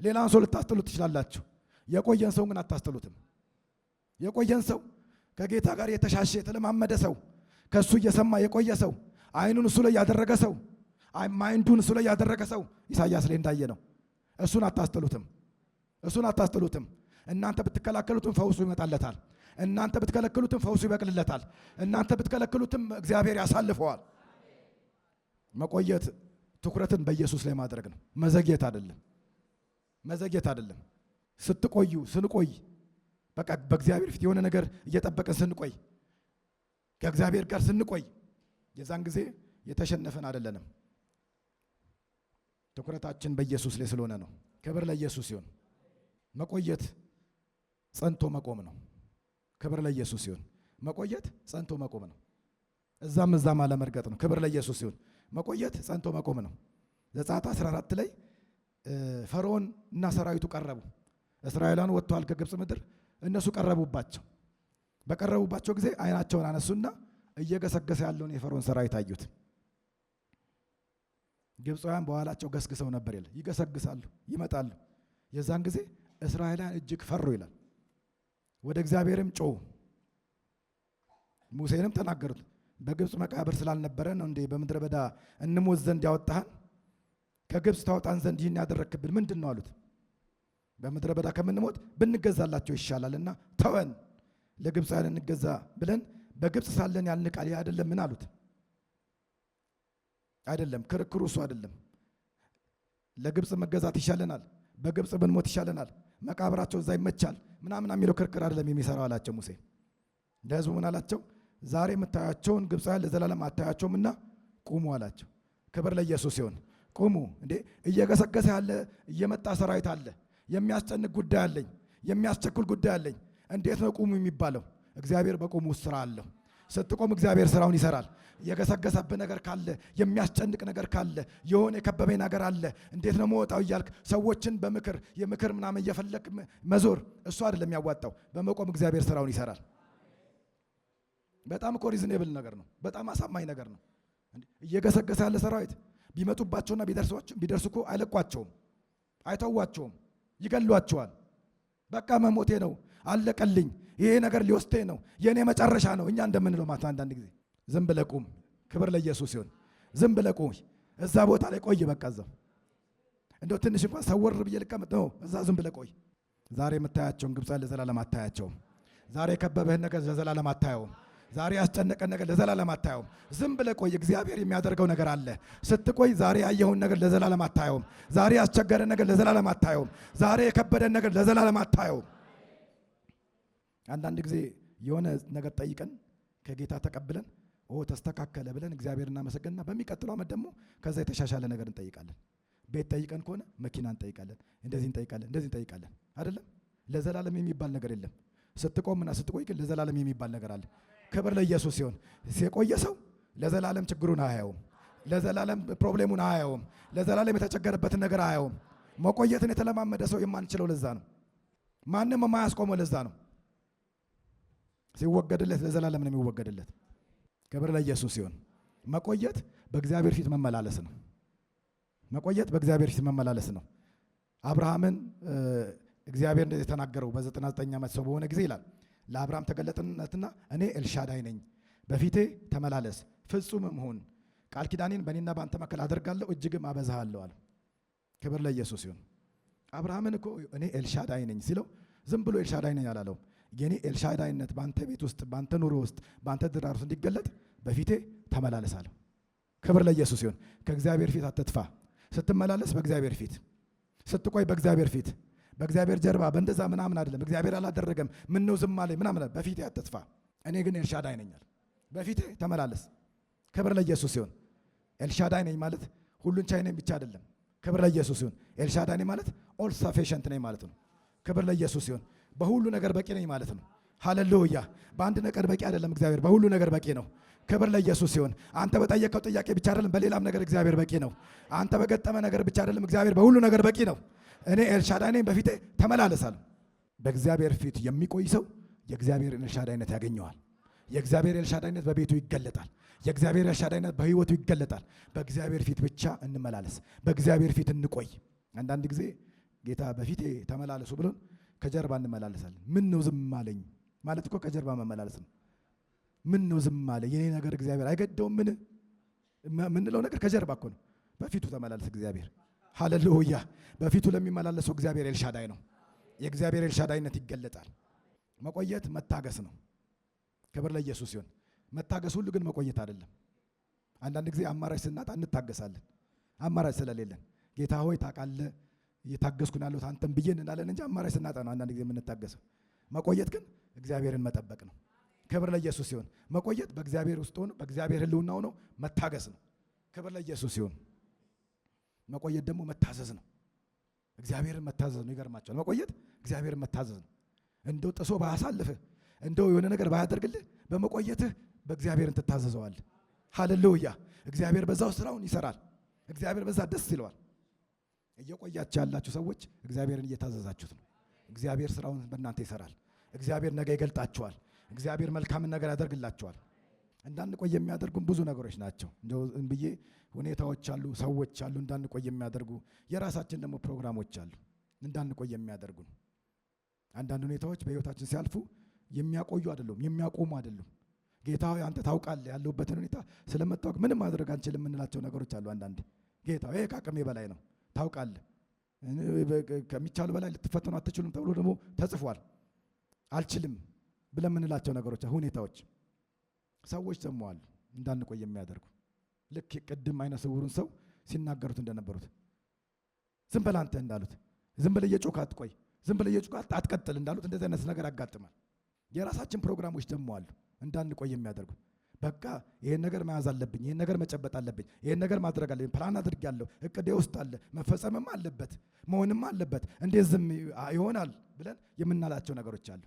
ሌላን ሰው ልታስጥሉት ትችላላችሁ። የቆየን ሰው ግን አታስጥሉትም። የቆየን ሰው ከጌታ ጋር የተሻሸ የተለማመደ ሰው፣ ከሱ እየሰማ የቆየ ሰው፣ አይኑን እሱ ላይ ያደረገ ሰው፣ ማይንዱን እሱ ላይ ያደረገ ሰው ኢሳይያስ ላይ እንዳየ ነው። እሱን አታስጥሉትም። እሱን አታስጥሉትም። እናንተ ብትከላከሉትም ፈውሱ ይመጣለታል። እናንተ ብትከለክሉትም ፈውሱ ይበቅልለታል። እናንተ ብትከለክሉትም እግዚአብሔር ያሳልፈዋል። መቆየት ትኩረትን በኢየሱስ ላይ ማድረግ ነው። መዘግየት አይደለም። መዘግየት አይደለም። ስትቆዩ ስንቆይ በቃ በእግዚአብሔር ፊት የሆነ ነገር እየጠበቀን ስንቆይ ከእግዚአብሔር ጋር ስንቆይ የዛን ጊዜ የተሸነፈን አይደለንም። ትኩረታችን በኢየሱስ ላይ ስለሆነ ነው። ክብር ለኢየሱስ ይሁን። መቆየት ጸንቶ መቆም ነው። ክብር ለኢየሱስ ይሁን። መቆየት ጸንቶ መቆም ነው። እዛም አለመርገጥ ነው። ክብር ለኢየሱስ ይሁን። መቆየት ጸንቶ መቆም ነው። ዘጸአት 14 ላይ ፈርዖን እና ሰራዊቱ ቀረቡ። እስራኤላውያን ወጥተዋል ከግብፅ ምድር። እነሱ ቀረቡባቸው። በቀረቡባቸው ጊዜ አይናቸውን አነሱና እየገሰገሰ ያለውን የፈርዖን ሰራዊት አዩት። ግብፃውያን በኋላቸው ገስግሰው ነበር ይላል። ይገሰግሳሉ፣ ይመጣሉ። የዛን ጊዜ እስራኤላውያን እጅግ ፈሩ ይላል። ወደ እግዚአብሔርም ጮሁ። ሙሴንም ተናገሩት። በግብፅ መቃብር ስላልነበረ ነው እንዴ በምድረ በዳ እንሞት ዘንድ ያወጣህን? ከግብፅ ታወጣን ዘንድ ይህን ያደረክብን ምንድን ነው አሉት። በምድረ በዳ ከምንሞት ብንገዛላቸው ይሻላልና ተወን፣ ለግብፃውያን እንገዛ ብለን በግብፅ ሳለን ያልን ቃል አይደለም ምን አሉት። አይደለም። ክርክሩ እሱ አይደለም። ለግብፅ መገዛት ይሻለናል፣ በግብፅ ብንሞት ይሻለናል፣ መቃብራቸው እዛ ይመቻል ምናምን የሚለው ክርክር አይደለም የሚሰራው አላቸው ሙሴ። ለሕዝቡ ምን አላቸው? ዛሬ የምታያቸውን ግብፃውያን ለዘላለም አታያቸውምና ቁሙ አላቸው። ክብር ለኢየሱስ ሲሆን ቁሙ። እንዴ እየገሰገሰ ያለ እየመጣ ሰራዊት አለ። የሚያስጨንቅ ጉዳይ አለኝ፣ የሚያስቸኩል ጉዳይ አለኝ። እንዴት ነው ቁሙ የሚባለው? እግዚአብሔር በቁሙ ውስጥ ስራ አለው። ስትቆም እግዚአብሔር ስራውን ይሰራል። የገሰገሰብህ ነገር ካለ፣ የሚያስጨንቅ ነገር ካለ፣ የሆነ የከበበኝ ነገር አለ፣ እንዴት ነው መወጣው እያልክ ሰዎችን በምክር የምክር ምናምን እየፈለክ መዞር እሱ አይደለም ያዋጣው። በመቆም እግዚአብሔር ስራውን ይሰራል። በጣም እኮ ሪዝኔብል ነገር ነው። በጣም አሳማኝ ነገር ነው። እየገሰገሰ ያለ ሰራዊት ቢመጡባቸውና ቢደርሱ እኮ አይለቋቸውም፣ አይተዋቸውም፣ ይገሏቸዋል። በቃ መሞቴ ነው፣ አለቀልኝ፣ ይሄ ነገር ሊወስደኝ ነው፣ የእኔ መጨረሻ ነው። እኛ እንደምንለው ማታ አንዳንድ ጊዜ ዝም ብለህ ቁም። ክብር ለኢየሱስ ሲሆን ዝም ብለህ ቁም። እዛ ቦታ ላይ ቆይ። በቃ እዛው እንደው ትንሽ እንኳን ሰወር ብዬ ልቀመጥ ነው። እዛ ዝም ብለህ ቆይ። ዛሬ የምታያቸውን ግብፃውያን ለዘላለም አታያቸውም። ዛሬ የከበበህን ነገር ለዘላለም አታየውም። ዛሬ ያስጨነቀን ነገር ለዘላለም አታየውም። ዝም ብለህ ቆይ። እግዚአብሔር የሚያደርገው ነገር አለ። ስትቆይ ዛሬ ያየኸውን ነገር ለዘላለም አታየውም። ዛሬ ያስቸገረን ነገር ለዘላለም አታየውም። ዛሬ የከበደን ነገር ለዘላለም አታየውም። አንዳንድ ጊዜ የሆነ ነገር ጠይቀን ከጌታ ተቀብለን ተስተካከለ ብለን እግዚአብሔር እናመሰግንና በሚቀጥለው ዓመት ደግሞ ከዛ የተሻሻለ ነገር እንጠይቃለን። ቤት ጠይቀን ከሆነ መኪና እንጠይቃለን፣ እንደዚህ እንጠይቃለን፣ እንደዚህ እንጠይቃለን። አይደለም ለዘላለም የሚባል ነገር የለም። ስትቆምና ስትቆይ ግን ለዘላለም የሚባል ነገር አለ። ክብር ለኢየሱስ ሲሆን የቆየ ሰው ለዘላለም ችግሩን አያየውም፣ ለዘላለም ፕሮብሌሙን አያየውም፣ ለዘላለም የተቸገረበትን ነገር አያየውም። መቆየትን የተለማመደ ሰው የማንችለው ለዛ ነው። ማንም የማያስቆመው ለዛ ነው። ሲወገድለት ለዘላለም ነው የሚወገድለት። ክብር ለኢየሱስ ሲሆን መቆየት በእግዚአብሔር ፊት መመላለስ ነው። መቆየት በእግዚአብሔር ፊት መመላለስ ነው። አብርሃምን እግዚአብሔር እንደዚህ የተናገረው በ99 ዓመት ሰው በሆነ ጊዜ ይላል ለአብርሃም ተገለጠለትና እኔ ኤልሻዳይ ነኝ፣ በፊቴ ተመላለስ፣ ፍጹምም ሁን፣ ቃል ኪዳኔን በእኔና በአንተ መካከል አደርጋለሁ፣ እጅግም አበዛሃለሁ አለ። ክብር ለኢየሱስ ሲሆን አብርሃምን እኮ እኔ ኤልሻዳይ ነኝ ሲለው ዝም ብሎ ኤልሻዳይ ነኝ አላለው። የኔ ኤልሻዳይነት በአንተ ቤት ውስጥ፣ በአንተ ኑሮ ውስጥ፣ በአንተ ትዳር ውስጥ እንዲገለጥ በፊቴ ተመላለስ አለው። ክብር ለኢየሱስ ሲሆን ከእግዚአብሔር ፊት አትጥፋ። ስትመላለስ በእግዚአብሔር ፊት፣ ስትቆይ በእግዚአብሔር ፊት፣ በእግዚአብሔር ጀርባ በእንደዛ ምናምን አይደለም። እግዚአብሔር አላደረገም ምን ነው ዝም አለኝ ምናምን፣ በፊቴ አትጥፋ። እኔ ግን ኤልሻዳይ ነኛል፣ በፊቴ ተመላለስ። ክብር ለኢየሱስ ሲሆን ኤልሻዳይ ነኝ ማለት ሁሉን ቻይ ነኝ ብቻ አይደለም። ክብር ለኢየሱስ ሲሆን ኤልሻዳይ ነኝ ማለት ኦል ሰፊሸንት ነኝ ማለት ነው። ክብር ለኢየሱስ ሲሆን በሁሉ ነገር በቂ ነኝ ማለት ነው። ሃሌሉያ! በአንድ ነገር በቂ አይደለም እግዚአብሔር፣ በሁሉ ነገር በቂ ነው። ክብር ለኢየሱስ ሲሆን አንተ በጠየቀው ጥያቄ ብቻ አይደለም፣ በሌላም ነገር እግዚአብሔር በቂ ነው። አንተ በገጠመ ነገር ብቻ አይደለም፣ እግዚአብሔር በሁሉ ነገር በቂ ነው። እኔ ኤልሻዳይ ነኝ፣ በፊቴ ተመላለሳለሁ። በእግዚአብሔር ፊት የሚቆይ ሰው የእግዚአብሔርን ኤልሻዳይነት ያገኘዋል። የእግዚአብሔር ኤልሻዳይነት በቤቱ ይገለጣል። የእግዚአብሔር ኤልሻዳይነት በሕይወቱ ይገለጣል። በእግዚአብሔር ፊት ብቻ እንመላለስ፣ በእግዚአብሔር ፊት እንቆይ። አንዳንድ ጊዜ ጌታ በፊቴ ተመላለሱ ብሎን ከጀርባ እንመላለሳለን። ምን ነው ዝም አለኝ ማለት እኮ ከጀርባ መመላለስ ነው። ምን ነው ዝም አለ የኔ ነገር እግዚአብሔር አይገደውም ምን ምንለው ነገር ከጀርባ እኮ ነው። በፊቱ ተመላለስ እግዚአብሔር። ሃሌሉያ! በፊቱ ለሚመላለሰው እግዚአብሔር ኤልሻዳይ ነው። የእግዚአብሔር ኤልሻዳይነት ይገለጣል። መቆየት መታገስ ነው። ክብር ለኢየሱስ ሲሆን መታገስ ሁሉ ግን መቆየት አይደለም። አንዳንድ ጊዜ አማራጭ ስናጣ እንታገሳለን። አማራጭ ስለሌለን ጌታ ሆይ ታውቃለህ እየታገስኩን ያለሁት አንተን ብዬ እንላለን እንጂ አማራጭ ስናጣ ነው አንዳንድ ጊዜ የምንታገሰው። መቆየት ግን እግዚአብሔርን መጠበቅ ነው። ክብር ለኢየሱስ ሲሆን መቆየት በእግዚአብሔር ውስጥ ሆኖ በእግዚአብሔር ሕልውና ሆኖ መታገስ ነው። ክብር ለኢየሱስ ሲሆን መቆየት ደግሞ መታዘዝ ነው። እግዚአብሔርን መታዘዝ ነው። ይገርማቸዋል። መቆየት እግዚአብሔርን መታዘዝ ነው። እንደው ጥሶ ባያሳልፍህ፣ እንደው የሆነ ነገር ባያደርግልህ በመቆየትህ በእግዚአብሔርን ትታዘዘዋለህ። ሃሌሉያ! እግዚአብሔር በዛው ስራውን ይሰራል። እግዚአብሔር በዛ ደስ ይለዋል። እየቆያችሁ ያላችሁ ሰዎች እግዚአብሔርን እየታዘዛችሁት ነው። እግዚአብሔር ስራውን በእናንተ ይሰራል። እግዚአብሔር ነገ ይገልጣችኋል። እግዚአብሔር መልካምን ነገር ያደርግላችኋል። እንዳንቆይ የሚያደርጉን ብዙ ነገሮች ናቸው። እንደው ብዬ ሁኔታዎች አሉ፣ ሰዎች አሉ እንዳንቆይ የሚያደርጉ። የራሳችን ደግሞ ፕሮግራሞች አሉ እንዳንቆይ የሚያደርጉን። አንዳንድ ሁኔታዎች በህይወታችን ሲያልፉ የሚያቆዩ አይደሉም፣ የሚያቆሙ አይደሉም። ጌታ ሆይ አንተ ታውቃለህ ያለሁበትን ሁኔታ ስለመታወቅ ምንም ማድረግ አንችልም የምንላቸው ነገሮች አሉ። አንዳንድ ጌታ ይሄ ከአቅሜ በላይ ነው ታውቃለህ፣ ከሚቻሉ በላይ ልትፈተኑ አትችሉም ተብሎ ደግሞ ተጽፏል። አልችልም ብለን የምንላቸው ነገሮች፣ ሁኔታዎች፣ ሰዎች ደግሞ አሉ እንዳንቆይ የሚያደርጉ። ልክ ቅድም አይነ ስውሩን ሰው ሲናገሩት እንደነበሩት ዝም በል አንተ እንዳሉት ዝም ብለህ እየጮክ አትቆይ፣ ዝም ብለህ እየጮክ አትቀጥል እንዳሉት እንደዚህ አይነት ነገር ያጋጥማል። የራሳችን ፕሮግራሞች ደግሞ አሉ እንዳንቆይ የሚያደርጉ። በቃ ይሄን ነገር መያዝ አለብኝ፣ ይሄን ነገር መጨበጥ አለብኝ፣ ይሄን ነገር ማድረግ አለብኝ፣ ፕላን አድርጌያለሁ፣ እቅዴ ውስጥ አለ፣ መፈጸምም አለበት፣ መሆንም አለበት፣ እንዴት ዝም ይሆናል ብለን የምናላቸው ነገሮች አሉ።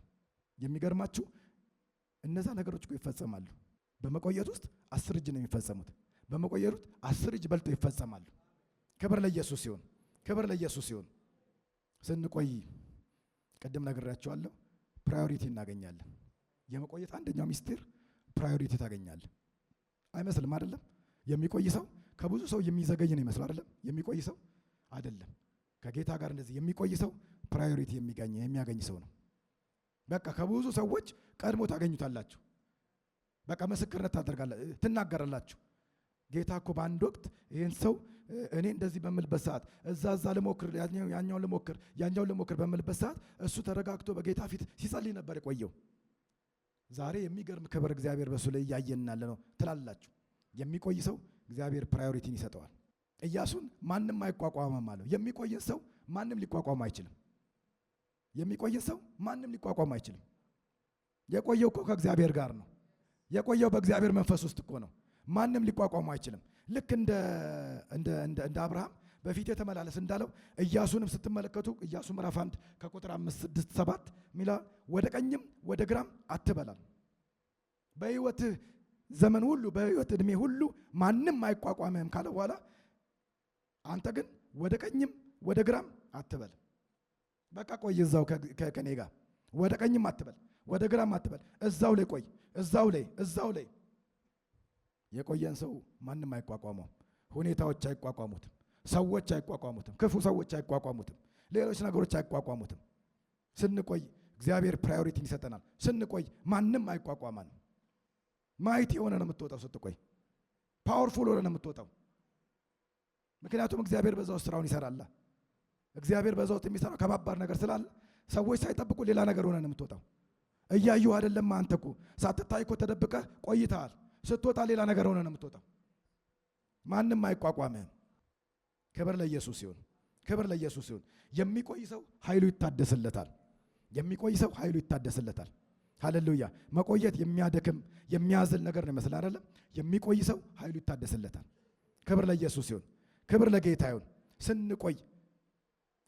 የሚገርማችሁ እነዛ ነገሮች እኮ ይፈጸማሉ። በመቆየት ውስጥ 10 እጅ ነው የሚፈጸሙት። በመቆየት ውስጥ 10 እጅ በልጦ ይፈጸማሉ። ክብር ለኢየሱስ ይሁን፣ ክብር ለኢየሱስ ይሁን። ስንቆይ ቅድም ነግሬያቸዋለሁ፣ ፕራዮሪቲ እናገኛለን። የመቆየት አንደኛው ሚስጥር ፕራዮሪቲ ታገኛለህ። አይመስልም አይደለም? የሚቆይ ሰው ከብዙ ሰው የሚዘገይ ነው ይመስል አይደለም? የሚቆይ ሰው አይደለም። ከጌታ ጋር እንደዚህ የሚቆይ ሰው ፕራዮሪቲ የሚያገኝ ሰው ነው። በቃ ከብዙ ሰዎች ቀድሞ ታገኙታላችሁ። በቃ ምስክርነት ትናገራላችሁ። ጌታ እኮ በአንድ ወቅት ይህን ሰው እኔ እንደዚህ በምልበት ሰዓት እዛ ልሞክር፣ ያኛውን ልሞክር በምልበት ሰዓት እሱ ተረጋግቶ በጌታ ፊት ሲጸልይ ነበር የቆየው። ዛሬ የሚገርም ክብር እግዚአብሔር በሱ ላይ እያየን ያለ ነው ትላላችሁ። የሚቆይ ሰው እግዚአብሔር ፕራዮሪቲን ይሰጠዋል። ኢያሱን ማንም አይቋቋምም አለው። የሚቆይን ሰው ማንም ሊቋቋም አይችልም። የሚቆይን ሰው ማንም ሊቋቋም አይችልም። የቆየው እኮ ከእግዚአብሔር ጋር ነው። የቆየው በእግዚአብሔር መንፈስ ውስጥ እኮ ነው። ማንም ሊቋቋሙ አይችልም። ልክ እንደ አብርሃም በፊት የተመላለስ እንዳለው ኢያሱንም ስትመለከቱ ኢያሱ ምዕራፍ 1 ከቁጥር 5፣ 6፣ 7 ሚላ ወደ ቀኝም ወደ ግራም አትበላም። በሕይወትህ ዘመን ሁሉ በሕይወት ዕድሜ ሁሉ ማንም አይቋቋምህም ካለ በኋላ አንተ ግን ወደ ቀኝም ወደ ግራም አትበል። በቃ ቆይ እዛው ከኔ ጋር ወደ ቀኝም አትበል፣ ወደ ግራም አትበል። እዛው ላይ ቆይ፣ እዛው ላይ። የቆየን ሰው ማንም አይቋቋመው። ሁኔታዎች አይቋቋሙትም። ሰዎች አይቋቋሙትም። ክፉ ሰዎች አይቋቋሙትም። ሌሎች ነገሮች አይቋቋሙትም። ስንቆይ እግዚአብሔር ፕራዮሪቲን ይሰጠናል። ስንቆይ ማንም አይቋቋማንም። ማይቲ የሆነ ነው የምትወጣው ስትቆይ። ፓወርፉል ሆነ ነው የምትወጣው። ምክንያቱም እግዚአብሔር በዛ ውስጥ ስራውን ይሰራል። እግዚአብሔር በዛ ውስጥ የሚሰራው ከባባድ ነገር ስላለ ሰዎች ሳይጠብቁ ሌላ ነገር ሆነ ነው የምትወጣው። እያዩ አይደለም አንተ እኮ ሳትታይ እኮ ተደብቀህ ቆይተሃል። ስትወጣ ሌላ ነገር ሆነ ነው የምትወጣው። ማንም አይቋቋምህም። ክብር ለኢየሱስ ይሁን፣ ክብር ለኢየሱስ ይሁን። የሚቆይ ሰው ኃይሉ ይታደስለታል። የሚቆይ ሰው ኃይሉ ይታደስለታል። ሃሌሉያ። መቆየት የሚያደክም የሚያዝል ነገር ነው ይመስል አይደለም? የሚቆይ ሰው ኃይሉ ይታደስለታል። ክብር ለኢየሱስ ይሁን፣ ክብር ለጌታ ይሁን። ስንቆይ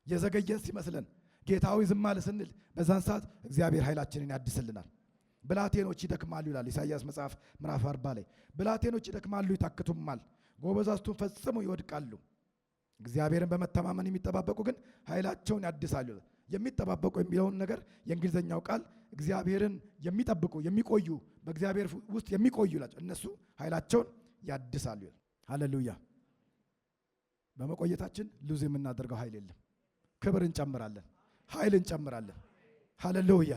የዘገየን ሲመስለን ጌታዊ ዝም አለ ስንል በዛን ሰዓት እግዚአብሔር ኃይላችንን ያድስልናል። ብላቴኖች ይደክማሉ ይላል ኢሳይያስ መጽሐፍ ምዕራፍ 40 ላይ። ብላቴኖች ይደክማሉ ይታክቱማል፣ ጎበዛዝቱን ፈጽሞ ይወድቃሉ። እግዚአብሔርን በመተማመን የሚጠባበቁ ግን ኃይላቸውን ያድሳሉ። የሚጠባበቁ የሚለውን ነገር የእንግሊዝኛው ቃል እግዚአብሔርን የሚጠብቁ የሚቆዩ፣ በእግዚአብሔር ውስጥ የሚቆዩ ናቸው። እነሱ ኃይላቸውን ያድሳሉ። ሃሌሉያ። በመቆየታችን ሉዝ የምናደርገው ኃይል የለም። ክብር እንጨምራለን፣ ኃይል እንጨምራለን። ሃሌሉያ።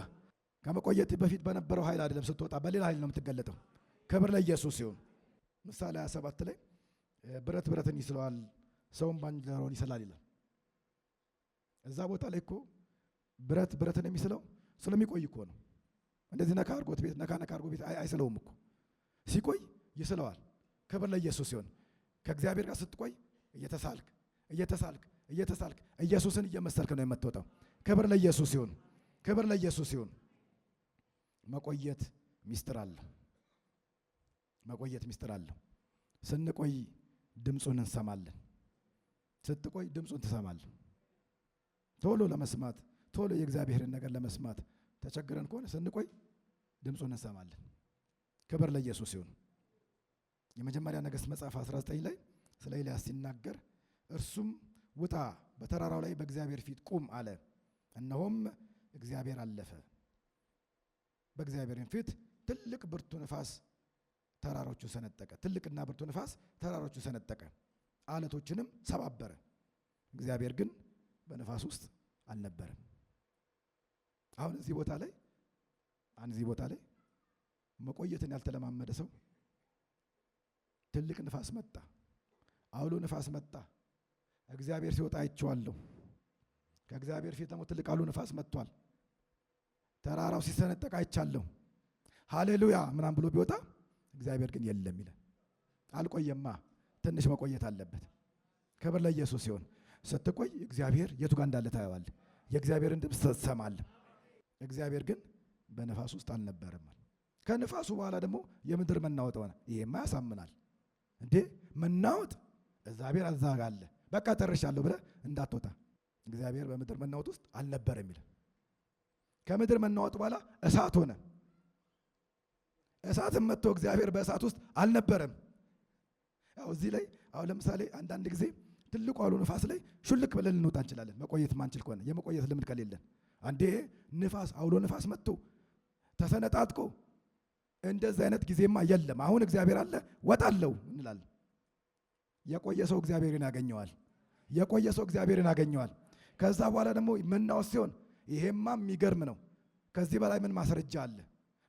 ከመቆየት በፊት በነበረው ኃይል አይደለም ስትወጣ፣ በሌላ ኃይል ነው የምትገለጠው። ክብር ለኢየሱስ ይሁን። ምሳሌ 27 ላይ ብረት ብረትን ይስለዋል፣ ሰውም ባልንጀራውን ይስላል ይላል። እዛ ቦታ ላይ እኮ ብረት ብረትን የሚስለው ስለሚቆይ እኮ ነው። እንደዚህ ነካ አድርጎት ቤት አይስለውም እኮ፣ ሲቆይ ይስለዋል። ክብር ለኢየሱስ ይሁን። ከእግዚአብሔር ጋር ስትቆይ እየተሳልክ ኢየሱስን እየመሰልክ ነው የምትወጣው። ክብር ለኢየሱስ ይሁን፣ ክብር ለኢየሱስ ይሁን። መቆየት ሚስጥር አለው። መቆየት ሚስጥር አለው። ስንቆይ ድምፁን እንሰማለን። ስትቆይ ድምፁን ትሰማለህ። ቶሎ ለመስማት ቶሎ የእግዚአብሔርን ነገር ለመስማት ተቸግረን ከሆነ ስንቆይ ድምፁን እንሰማለን። ክብር ለኢየሱስ ይሁን። የመጀመሪያ ነገሥት መጽሐፍ 19 ላይ ስለ ኤልያስ ሲናገር እርሱም ውጣ፣ በተራራው ላይ በእግዚአብሔር ፊት ቁም አለ። እነሆም እግዚአብሔር አለፈ። በእግዚአብሔርን ፊት ትልቅ ብርቱ ንፋስ ተራሮቹ ሰነጠቀ። ትልቅና ብርቱ ንፋስ ተራሮቹ ሰነጠቀ፣ አለቶችንም ሰባበረ። እግዚአብሔር ግን በንፋስ ውስጥ አልነበረም። አሁን እዚህ ቦታ ላይ መቆየትን ያልተለማመደ ሰው ትልቅ ንፋስ መጣ፣ አውሎ ንፋስ መጣ። እግዚአብሔር ሲወጣ አይቼዋለሁ። ከእግዚአብሔር ፊት ደግሞ ትልቅ አውሎ ንፋስ መጥቷል። ተራራው ሲሰነጠቅ አይቻለሁ። ሃሌሉያ ምናምን ብሎ ቢወጣ እግዚአብሔር ግን የለም ይላል። አልቆየማ፣ ትንሽ መቆየት አለበት። ክብር ለኢየሱስ ሲሆን ስትቆይ እግዚአብሔር የቱ ጋር እንዳለ ታየዋለህ። የእግዚአብሔርን ድምፅ ትሰማለህ። እግዚአብሔር ግን በነፋስ ውስጥ አልነበረም። ከነፋሱ በኋላ ደግሞ የምድር መናወጥ ሆነ። ይሄማ ያሳምናል እንዴ! መናወጥ እግዚአብሔር አዛጋለ በቃ ተርሻለሁ ብለህ እንዳትወጣ። እግዚአብሔር በምድር መናወጥ ውስጥ አልነበረም ይላል። ከምድር መናወጥ በኋላ እሳት ሆነ። እሳትም መጥቶ እግዚአብሔር በእሳት ውስጥ አልነበረም። ያው እዚህ ላይ አሁን ለምሳሌ አንዳንድ ጊዜ ትልቁ አውሎ ንፋስ ላይ ሹልክ ብለን ልንወጣ እንችላለን። መቆየት ማንችል ከሆነ የመቆየት ልምድ ከሌለን አንዴ ንፋስ አውሎ ንፋስ መጥቶ ተሰነጣጥቆ እንደዚህ አይነት ጊዜማ የለም። አሁን እግዚአብሔር አለ ወጣለው እንላለን። የቆየ ሰው እግዚአብሔርን ያገኘዋል። የቆየ ሰው እግዚአብሔርን ያገኘዋል። ከዛ በኋላ ደግሞ መናወጥ ሲሆን ይሄማ የሚገርም ነው። ከዚህ በላይ ምን ማስረጃ አለ?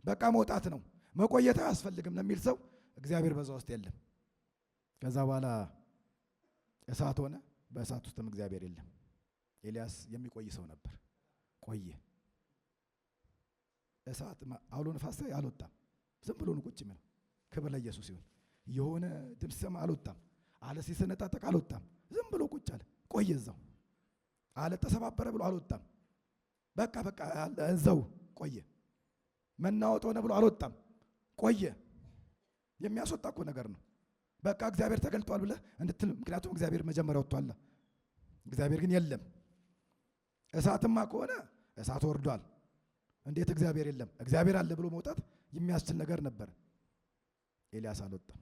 በቃ መውጣት ነው፣ መቆየት አያስፈልግም ለሚል ሰው እግዚአብሔር በዛ ውስጥ የለም። ከዛ በኋላ እሳት ሆነ። በእሳት ውስጥም እግዚአብሔር የለም። ኤልያስ የሚቆይ ሰው ነበር። ቆየ። እሳት አውሎ ነፋስ አልወጣም። ዝም ብሎ ነው ቁጭ የሚለው። ክብር ለኢየሱስ ይሁን። የሆነ ድምፅ ሲሰማ አልወጣም። አለ ሲሰነጣጠቅ አልወጣም። ዝም ብሎ ቁጭ አለ። ቆየ እዛው። አለ ተሰባበረ ብሎ አልወጣም። በቃ እዛው ቆየ። መናወጥ ሆነ ብሎ አልወጣም። ቆየ። የሚያስወጣ እኮ ነገር ነው። በቃ እግዚአብሔር ተገልጧል ብለህ እንድትል፣ ምክንያቱም እግዚአብሔር መጀመሪያ ወጥቷል። እግዚአብሔር ግን የለም። እሳትማ ከሆነ እሳት ወርዷል። እንዴት እግዚአብሔር የለም? እግዚአብሔር አለ ብሎ መውጣት የሚያስችል ነገር ነበር። ኤልያስ አልወጣም።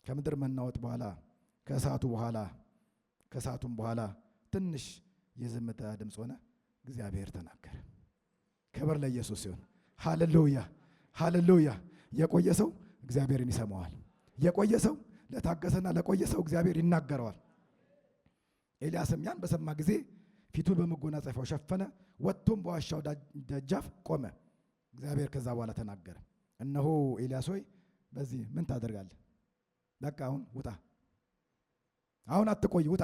ከምድር መናወጥ በኋላ ከእሳቱም በኋላ ትንሽ የዝምታ ድምፅ ሆነ። እግዚአብሔር ተናገረ። ክብር ለኢየሱስ ሲሆን፣ ሃሌሉያ ሃሌሉያ። የቆየ ሰው እግዚአብሔርን ይሰማዋል። የቆየ ሰው ለታገሰና ለቆየ ሰው እግዚአብሔር ይናገረዋል። ኤልያስም ያን በሰማ ጊዜ ፊቱን በመጎናጸፊያው ሸፈነ፣ ወጥቶም በዋሻው ደጃፍ ቆመ። እግዚአብሔር ከዛ በኋላ ተናገረ። እነሆ ኤልያስ ሆይ በዚህ ምን ታደርጋለህ? በቃ አሁን ውጣ፣ አሁን አትቆይ፣ ውጣ።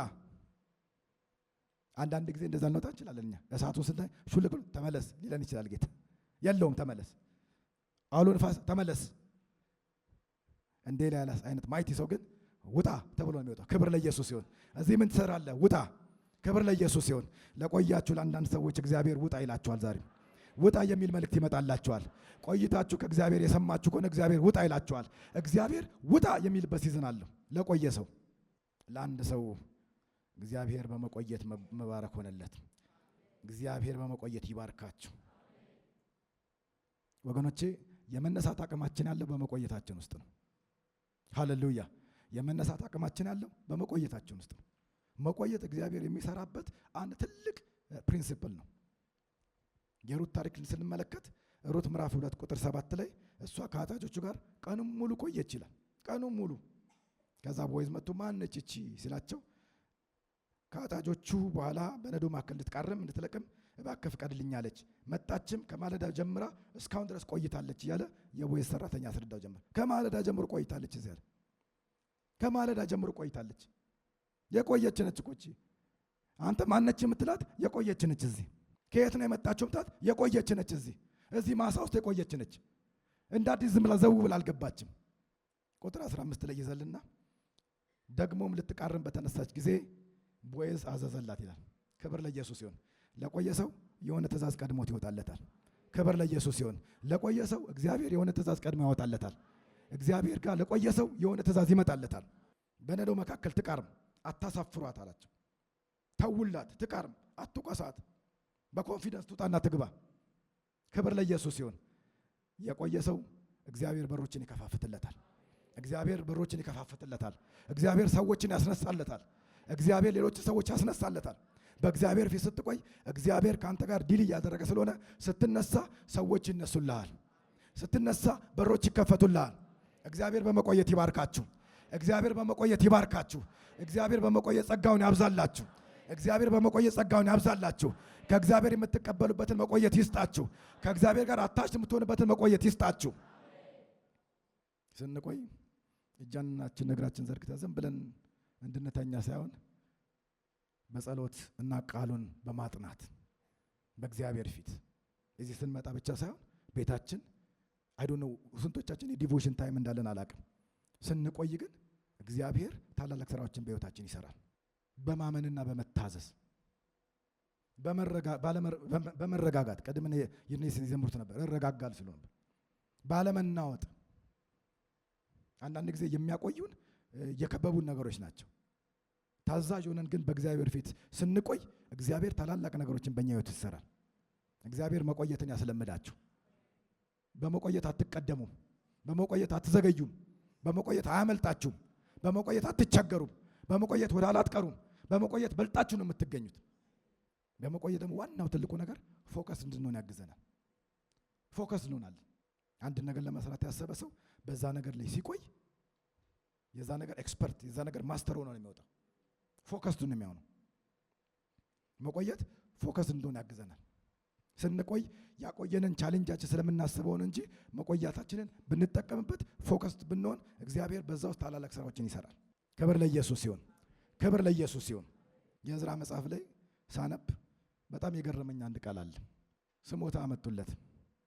አንዳንድ ጊዜ እንደዛ ልንወጣ እንችላለን። እኛ እሳቱን ስናይ ሹልክ ብሎ ተመለስ ሊለን ይችላል ጌታ። የለውም ተመለስ፣ አውሎ ንፋስ ተመለስ። እንደ ኤልያስ አይነት ማይቲ ሰው ግን ውጣ ተብሎ ነው የሚወጣው። ክብር ለኢየሱስ ሲሆን፣ እዚህ ምን ትሰራለህ? ውጣ። ክብር ለኢየሱስ ሲሆን፣ ለቆያችሁ ለአንዳንድ ሰዎች እግዚአብሔር ውጣ ይላችኋል። ዛሬ ውጣ የሚል መልእክት ይመጣላችኋል። ቆይታችሁ ከእግዚአብሔር የሰማችሁ ከሆነ እግዚአብሔር ውጣ ይላችኋል። እግዚአብሔር ውጣ የሚልበት ሲዝን አለው ለቆየ ሰው። ለአንድ ሰው እግዚአብሔር በመቆየት መባረክ ሆነለት። እግዚአብሔር በመቆየት ይባርካችሁ ወገኖቼ። የመነሳት አቅማችን ያለው በመቆየታችን ውስጥ ነው። ሃሌሉያ። የመነሳት አቅማችን ያለው በመቆየታችን ውስጥ ነው። መቆየት እግዚአብሔር የሚሰራበት አንድ ትልቅ ፕሪንሲፕል ነው። የሩት ታሪክ ስንመለከት ሩት ምዕራፍ 2 ቁጥር 7 ላይ እሷ ከአጫጆቹ ጋር ቀኑን ሙሉ ቆየች ይላል። ቀኑን ሙሉ። ከዛ ቦዔዝ መጥቶ ማነች እቺ ሲላቸው ከአጫጆቹ በኋላ በነዶ መካከል እንድትቃርም እንድትለቅም እባክህ ፍቀድልኝ አለች። መጣችም ከማለዳ ጀምራ እስካሁን ድረስ ቆይታለች እያለ የቦዔዝ ሰራተኛ አስረዳው ጀመር። ከማለዳ ጀምሮ ቆይታለች እዚህ ያለ ከማለዳ ጀምሮ ቆይታለች። የቆየች ነች እኮ እቺ። አንተ ማነች የምትላት የቆየች ነች። እዚህ ከየት ነው የመጣችው ምታት? የቆየች ነች። እዚህ ማሳ ውስጥ የቆየች ነች። እንደ አዲስ ዝም ብላ ዘው ብላ አልገባችም። ቁጥር 15 ላይ ይዘልና ደግሞም ልትቃርም በተነሳች ጊዜ ቦዔዝ አዘዘላት ይላል። ክብር ለኢየሱስ ይሁን። ለቆየ ሰው የሆነ ትእዛዝ ቀድሞት ይወጣለታል። ክብር ለኢየሱስ ይሁን። ለቆየ ሰው እግዚአብሔር የሆነ ትእዛዝ ቀድሞ ያወጣለታል። እግዚአብሔር ጋር ለቆየ ሰው የሆነ ትእዛዝ ይመጣለታል። በነዶ መካከል ትቃርም፣ አታሳፍሯት አላቸው። ተውላት፣ ትቃርም፣ አትቆሳት። በኮንፊደንስ ትውጣና ትግባ። ክብር ለኢየሱስ ይሁን። የቆየ ሰው እግዚአብሔር በሮችን ይከፋፍትለታል። እግዚአብሔር በሮችን ይከፋፍትለታል። እግዚአብሔር ሰዎችን ያስነሳለታል። እግዚአብሔር ሌሎች ሰዎች ያስነሳለታል። በእግዚአብሔር ፊት ስትቆይ እግዚአብሔር ከአንተ ጋር ዲል እያደረገ ስለሆነ ስትነሳ ሰዎች ይነሱልሃል። ስትነሳ በሮች ይከፈቱልሃል። እግዚአብሔር በመቆየት ይባርካችሁ። እግዚአብሔር በመቆየት ይባርካችሁ። እግዚአብሔር በመቆየት ጸጋውን ያብዛላችሁ። እግዚአብሔር በመቆየት ጸጋውን ያብዛላችሁ። ከእግዚአብሔር የምትቀበሉበትን መቆየት ይስጣችሁ። ከእግዚአብሔር ጋር አታች የምትሆንበትን መቆየት ይስጣችሁ። ስንቆይ እጃችንን እግራችን ዘርግተን ዝም ብለን እንድንተኛ ሳይሆን በጸሎት እና ቃሉን በማጥናት በእግዚአብሔር ፊት እዚህ ስንመጣ ብቻ ሳይሆን ቤታችን አይዶን ነው። ስንቶቻችን የዲቮሽን ታይም እንዳለን አላቅም። ስንቆይ ግን እግዚአብሔር ታላላቅ ስራዎችን በሕይወታችን ይሰራል። በማመንና በመታዘዝ በመረጋጋት ቀድም ይዘምሩት ነበር እረጋጋል ሲሉ ነበር። ባለመናወጥ አንዳንድ ጊዜ የሚያቆዩን የከበቡን ነገሮች ናቸው። ታዛዥ ሆነን ግን በእግዚአብሔር ፊት ስንቆይ እግዚአብሔር ታላላቅ ነገሮችን በእኛ ሕይወት ይሰራል። እግዚአብሔር መቆየትን ያስለምዳችሁ። በመቆየት አትቀደሙም። በመቆየት አትዘገዩም። በመቆየት አያመልጣችሁም። በመቆየት አትቸገሩም። በመቆየት ወደ ኋላ አትቀሩም። በመቆየት በልጣችሁ ነው የምትገኙት። በመቆየት ደግሞ ዋናው ትልቁ ነገር ፎከስ እንድንሆን ያግዘናል። ፎከስ እንሆናለን። አንድ ነገር ለመስራት ያሰበ ሰው በዛ ነገር ላይ ሲቆይ የዛ ነገር ኤክስፐርት የዛ ነገር ማስተር ሆኖ ነው የሚወጣው። ፎከስዱ ነው የሚሆነው። መቆየት ፎከስ እንድንሆን ያግዘናል። ስንቆይ ያቆየንን ቻሌንጃችን ስለምናስበው ነው እንጂ መቆያታችንን ብንጠቀምበት ፎከስድ ብንሆን እግዚአብሔር በዛ ውስጥ ታላላቅ ስራዎችን ይሰራል። ክብር ለኢየሱስ ሲሆን ክብር ለኢየሱስ ሲሆን የዕዝራ መጽሐፍ ላይ ሳነብ በጣም የገረመኝ አንድ ቃል አለ። ስሞታ አመጡለት።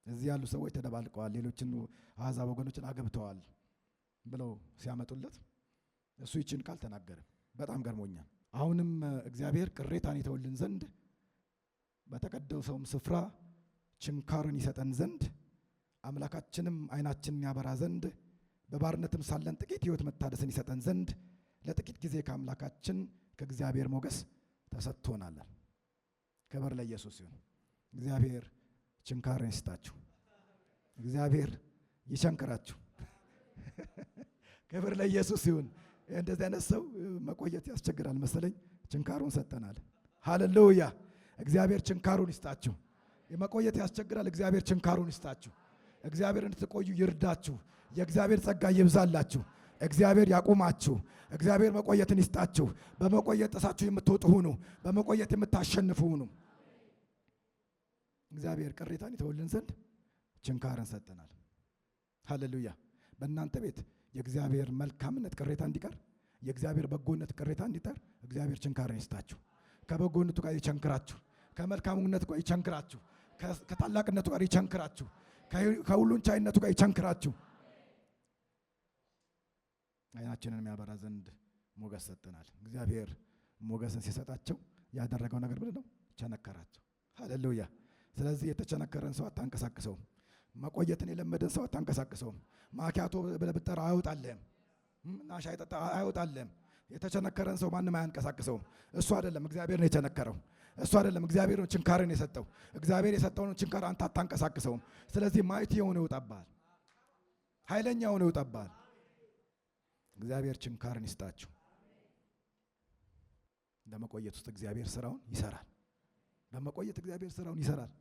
እዚህ ያሉ ሰዎች ተደባልቀዋል፣ ሌሎችን አሕዛብ ወገኖችን አገብተዋል ብለው ሲያመጡለት እሱ ይችን ቃል ተናገረ። በጣም ገርሞኛል። አሁንም እግዚአብሔር ቅሬታን ይተውልን ዘንድ በተቀደሰውም ስፍራ ችንካርን ይሰጠን ዘንድ አምላካችንም ዓይናችንን ያበራ ዘንድ በባርነትም ሳለን ጥቂት ሕይወት መታደስን ይሰጠን ዘንድ ለጥቂት ጊዜ ከአምላካችን ከእግዚአብሔር ሞገስ ተሰጥቶናል። ክብር ለኢየሱስ ይሁን። እግዚአብሔር ችንካርን ይስጣችሁ። እግዚአብሔር ይቸንክራችሁ። ክብር ለኢየሱስ ይሁን። እንደዚህ አይነት ሰው መቆየት ያስቸግራል መሰለኝ። ችንካሩን ሰጠናል። ሃሌሉያ። እግዚአብሔር ችንካሩን ይስጣችሁ። መቆየት ያስቸግራል። እግዚአብሔር ችንካሩን ይስጣችሁ። እግዚአብሔር እንድትቆዩ ይርዳችሁ። የእግዚአብሔር ጸጋ ይብዛላችሁ። እግዚአብሔር ያቁማችሁ። እግዚአብሔር መቆየትን ይስጣችሁ። በመቆየት ጥሳችሁ የምትወጡ ሁኑ። በመቆየት የምታሸንፉ ሁኑ። እግዚአብሔር ቅሬታን ይተውልን ዘንድ ችንካርን ሰጠናል። ሃሌሉያ። በእናንተ ቤት የእግዚአብሔር መልካምነት ቅሬታ እንዲቀር፣ የእግዚአብሔር በጎነት ቅሬታ እንዲቀር እግዚአብሔር ችንካርን ይስጣችሁ። ከበጎነቱ ጋር ይቸንክራችሁ። ከመልካምነቱ ጋር ይቸንክራችሁ። ከታላቅነቱ ጋር ይቸንክራችሁ። ከሁሉን ቻይነቱ ጋር ይቸንክራችሁ። ዓይናችንን የሚያበራ ዘንድ ሞገስ ሰጠናል። እግዚአብሔር ሞገስን ሲሰጣቸው ያደረገው ነገር ምንድን ነው? ቸነከራቸው። ሃሌሉያ። ስለዚህ የተቸነከረን ሰው አታንቀሳቅሰውም። መቆየትን የለመደን ሰው አታንቀሳቅሰውም። ማኪያቶ ብለህ ብትጠራው አይወጣልህም። ሻይ ጠጣ አይወጣልህም። የተቸነከረን ሰው ማንም አያንቀሳቅሰውም። እሱ አይደለም እግዚአብሔር ነው የቸነከረው። እሱ አይደለም እግዚአብሔር ነው ችንካርን የሰጠው። እግዚአብሔር የሰጠውን ችንካር አንተ አታንቀሳቅሰውም። ስለዚህ ማይቲ የሆነ ይወጣብሃል። ኃይለኛ የሆነ ይወጣብሃል። እግዚአብሔር ችንካርን ይስጣችሁ። በመቆየት ውስጥ እግዚአብሔር ስራውን ይሰራል። በመቆየት እግዚአብሔር ስራውን ይሰራል።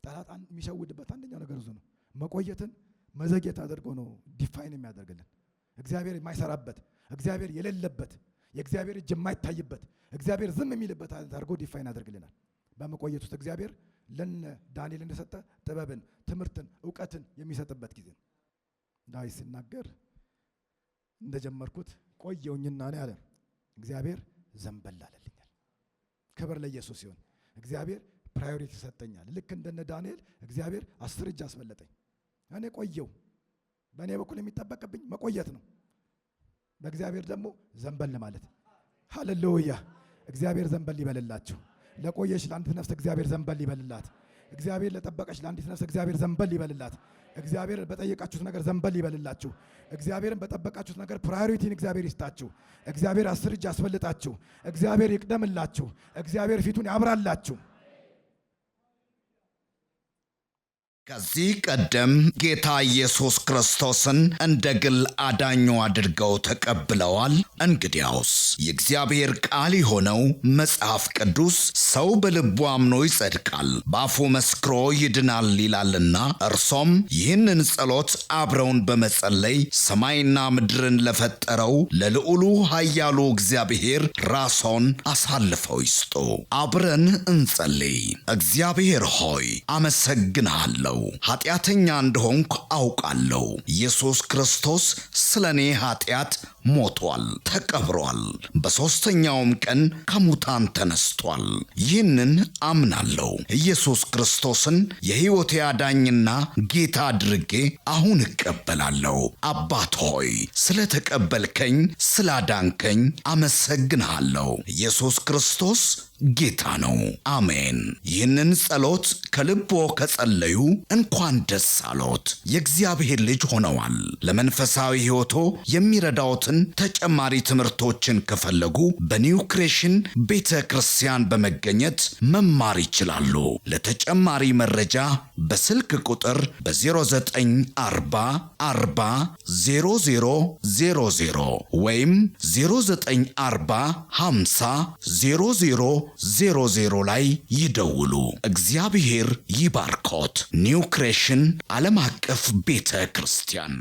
ጠላት የሚሸውድበት አንደኛው ነገር እሱ ነው። መቆየትን መዘግየት አድርጎ ነው ዲፋይን የሚያደርግልን። እግዚአብሔር የማይሰራበት፣ እግዚአብሔር የሌለበት፣ የእግዚአብሔር እጅ የማይታይበት፣ እግዚአብሔር ዝም የሚልበት አድርጎ ዲፋይን ያደርግልናል። በመቆየት ውስጥ እግዚአብሔር ለነ ዳንኤል እንደሰጠ ጥበብን፣ ትምህርትን፣ እውቀትን የሚሰጥበት ጊዜ ነው። ዳዊት ሲናገር እንደጀመርኩት ቆየውኝና ነው ያለ። እግዚአብሔር ዘንበል አለልኛል። ክብር ለኢየሱስ ይሁን። እግዚአብሔር ፕራዮሪቲ ሰጠኛል። ልክ እንደነ ዳንኤል እግዚአብሔር 10 እጅ አስበለጠኝ። እኔ ቆየው። በእኔ በኩል የሚጠበቅብኝ መቆየት ነው። በእግዚአብሔር ደግሞ ዘንበል ማለት። ሃሌሉያ። እግዚአብሔር ዘንበል ይበልላችሁ። ለቆየሽ ለአንዲት ነፍስ እግዚአብሔር ዘንበል ይበልላት። እግዚአብሔር ለጠበቀሽ ለአንዲት ነፍስ እግዚአብሔር ዘንበል ይበልላት። እግዚአብሔር በጠየቃችሁት ነገር ዘንበል ይበልላችሁ። እግዚአብሔርን በጠበቃችሁት ነገር ፕራዮሪቲን እግዚአብሔር ይስጣችሁ። እግዚአብሔር 10 እጅ አስበልጣችሁ። እግዚአብሔር ይቅደምላችሁ። እግዚአብሔር ፊቱን ያብራላችሁ። ከዚህ ቀደም ጌታ ኢየሱስ ክርስቶስን እንደ ግል አዳኙ አድርገው ተቀብለዋል? እንግዲያውስ የእግዚአብሔር ቃል የሆነው መጽሐፍ ቅዱስ ሰው በልቡ አምኖ ይጸድቃል፣ በአፉ መስክሮ ይድናል ይላልና እርሶም ይህንን ጸሎት አብረውን በመጸለይ ሰማይና ምድርን ለፈጠረው ለልዑሉ ኃያሉ እግዚአብሔር ራስዎን አሳልፈው ይስጡ። አብረን እንጸልይ። እግዚአብሔር ሆይ አመሰግንሃለሁ። አውቃለሁ። ኃጢአተኛ እንደሆንኩ አውቃለሁ። ኢየሱስ ክርስቶስ ስለ እኔ ኃጢአት ሞቷል፣ ተቀብሯል፣ በሦስተኛውም ቀን ከሙታን ተነስቷል። ይህንን አምናለሁ። ኢየሱስ ክርስቶስን የሕይወቴ አዳኝና ጌታ አድርጌ አሁን እቀበላለሁ። አባት ሆይ ስለ ተቀበልከኝ፣ ስላዳንከኝ አመሰግንሃለሁ። ኢየሱስ ክርስቶስ ጌታ ነው። አሜን። ይህንን ጸሎት ከልቦ ከጸለዩ እንኳን ደስ አሎት፣ የእግዚአብሔር ልጅ ሆነዋል። ለመንፈሳዊ ሕይወቶ የሚረዳዎትን ተጨማሪ ትምህርቶችን ከፈለጉ በኒው ክሬሽን ቤተ ክርስቲያን በመገኘት መማር ይችላሉ። ለተጨማሪ መረጃ በስልክ ቁጥር በ0940 40 0000 ወይም 0940 50 0000 ላይ ይደውሉ። እግዚአብሔር ይባርኮት። ኒው ክሬሽን ዓለም አቀፍ ቤተ ክርስቲያን።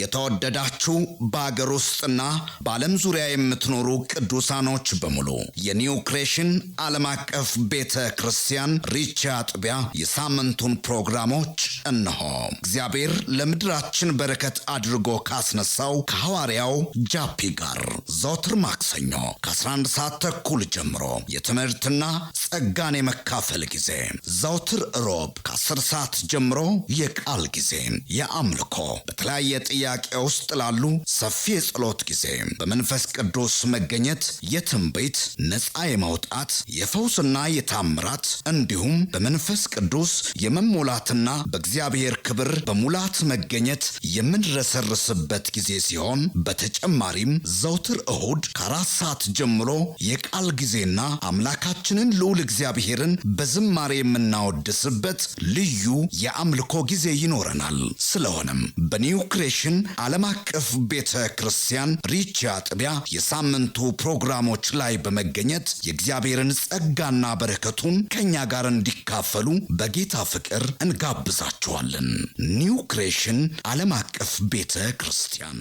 የተወደዳችሁ በአገር ውስጥና በዓለም ዙሪያ የምትኖሩ ቅዱሳኖች በሙሉ የኒው ክሬሽን ዓለም አቀፍ ቤተ ክርስቲያን ሪቻ አጥቢያ የሳምንቱን ፕሮግራሞች እነሆ። እግዚአብሔር ለምድራችን በረከት አድርጎ ካስነሳው ከሐዋርያው ጃፒ ጋር ዘወትር ማክሰኞ ከ11 ሰዓት ተኩል ጀምሮ የትምህርትና ጸጋን የመካፈል ጊዜ፣ ዘወትር ሮብ ከ10 ሰዓት ጀምሮ የቃል ጊዜ፣ የአምልኮ በተለያየ ጥያቄ ውስጥ ላሉ ሰፊ የጸሎት ጊዜ፣ በመንፈስ ቅዱስ መገኘት የትንቢት ነፃ የማውጣት የፈውስና የታምራት እንዲሁም በመንፈስ ቅዱስ የመሞላትና በእግዚአብሔር ክብር በሙላት መገኘት የምንረሰርስበት ጊዜ ሲሆን በተጨማሪም ዘውትር እሁድ ከ4 ሰዓት ጀምሮ የቃል ጊዜና አምላካችንን ልዑል እግዚአብሔርን በዝማሬ የምናወድስበት ልዩ የአምልኮ ጊዜ ይኖረናል። ስለሆነም በኒው ክሬሽን ዓለም አቀፍ ቤተ ክርስቲያን ሪቻ አጥቢያ የሳምንቱ ፕሮግራሞች ላይ በመገኘት የእግዚአብሔርን ጸጋና በረከቱን ከኛ ጋር እንዲካፈሉ በጌታ ፍቅር እንጋብዛችኋለን። ኒው ክሬሽን ዓለም አቀፍ ቤተ ክርስቲያን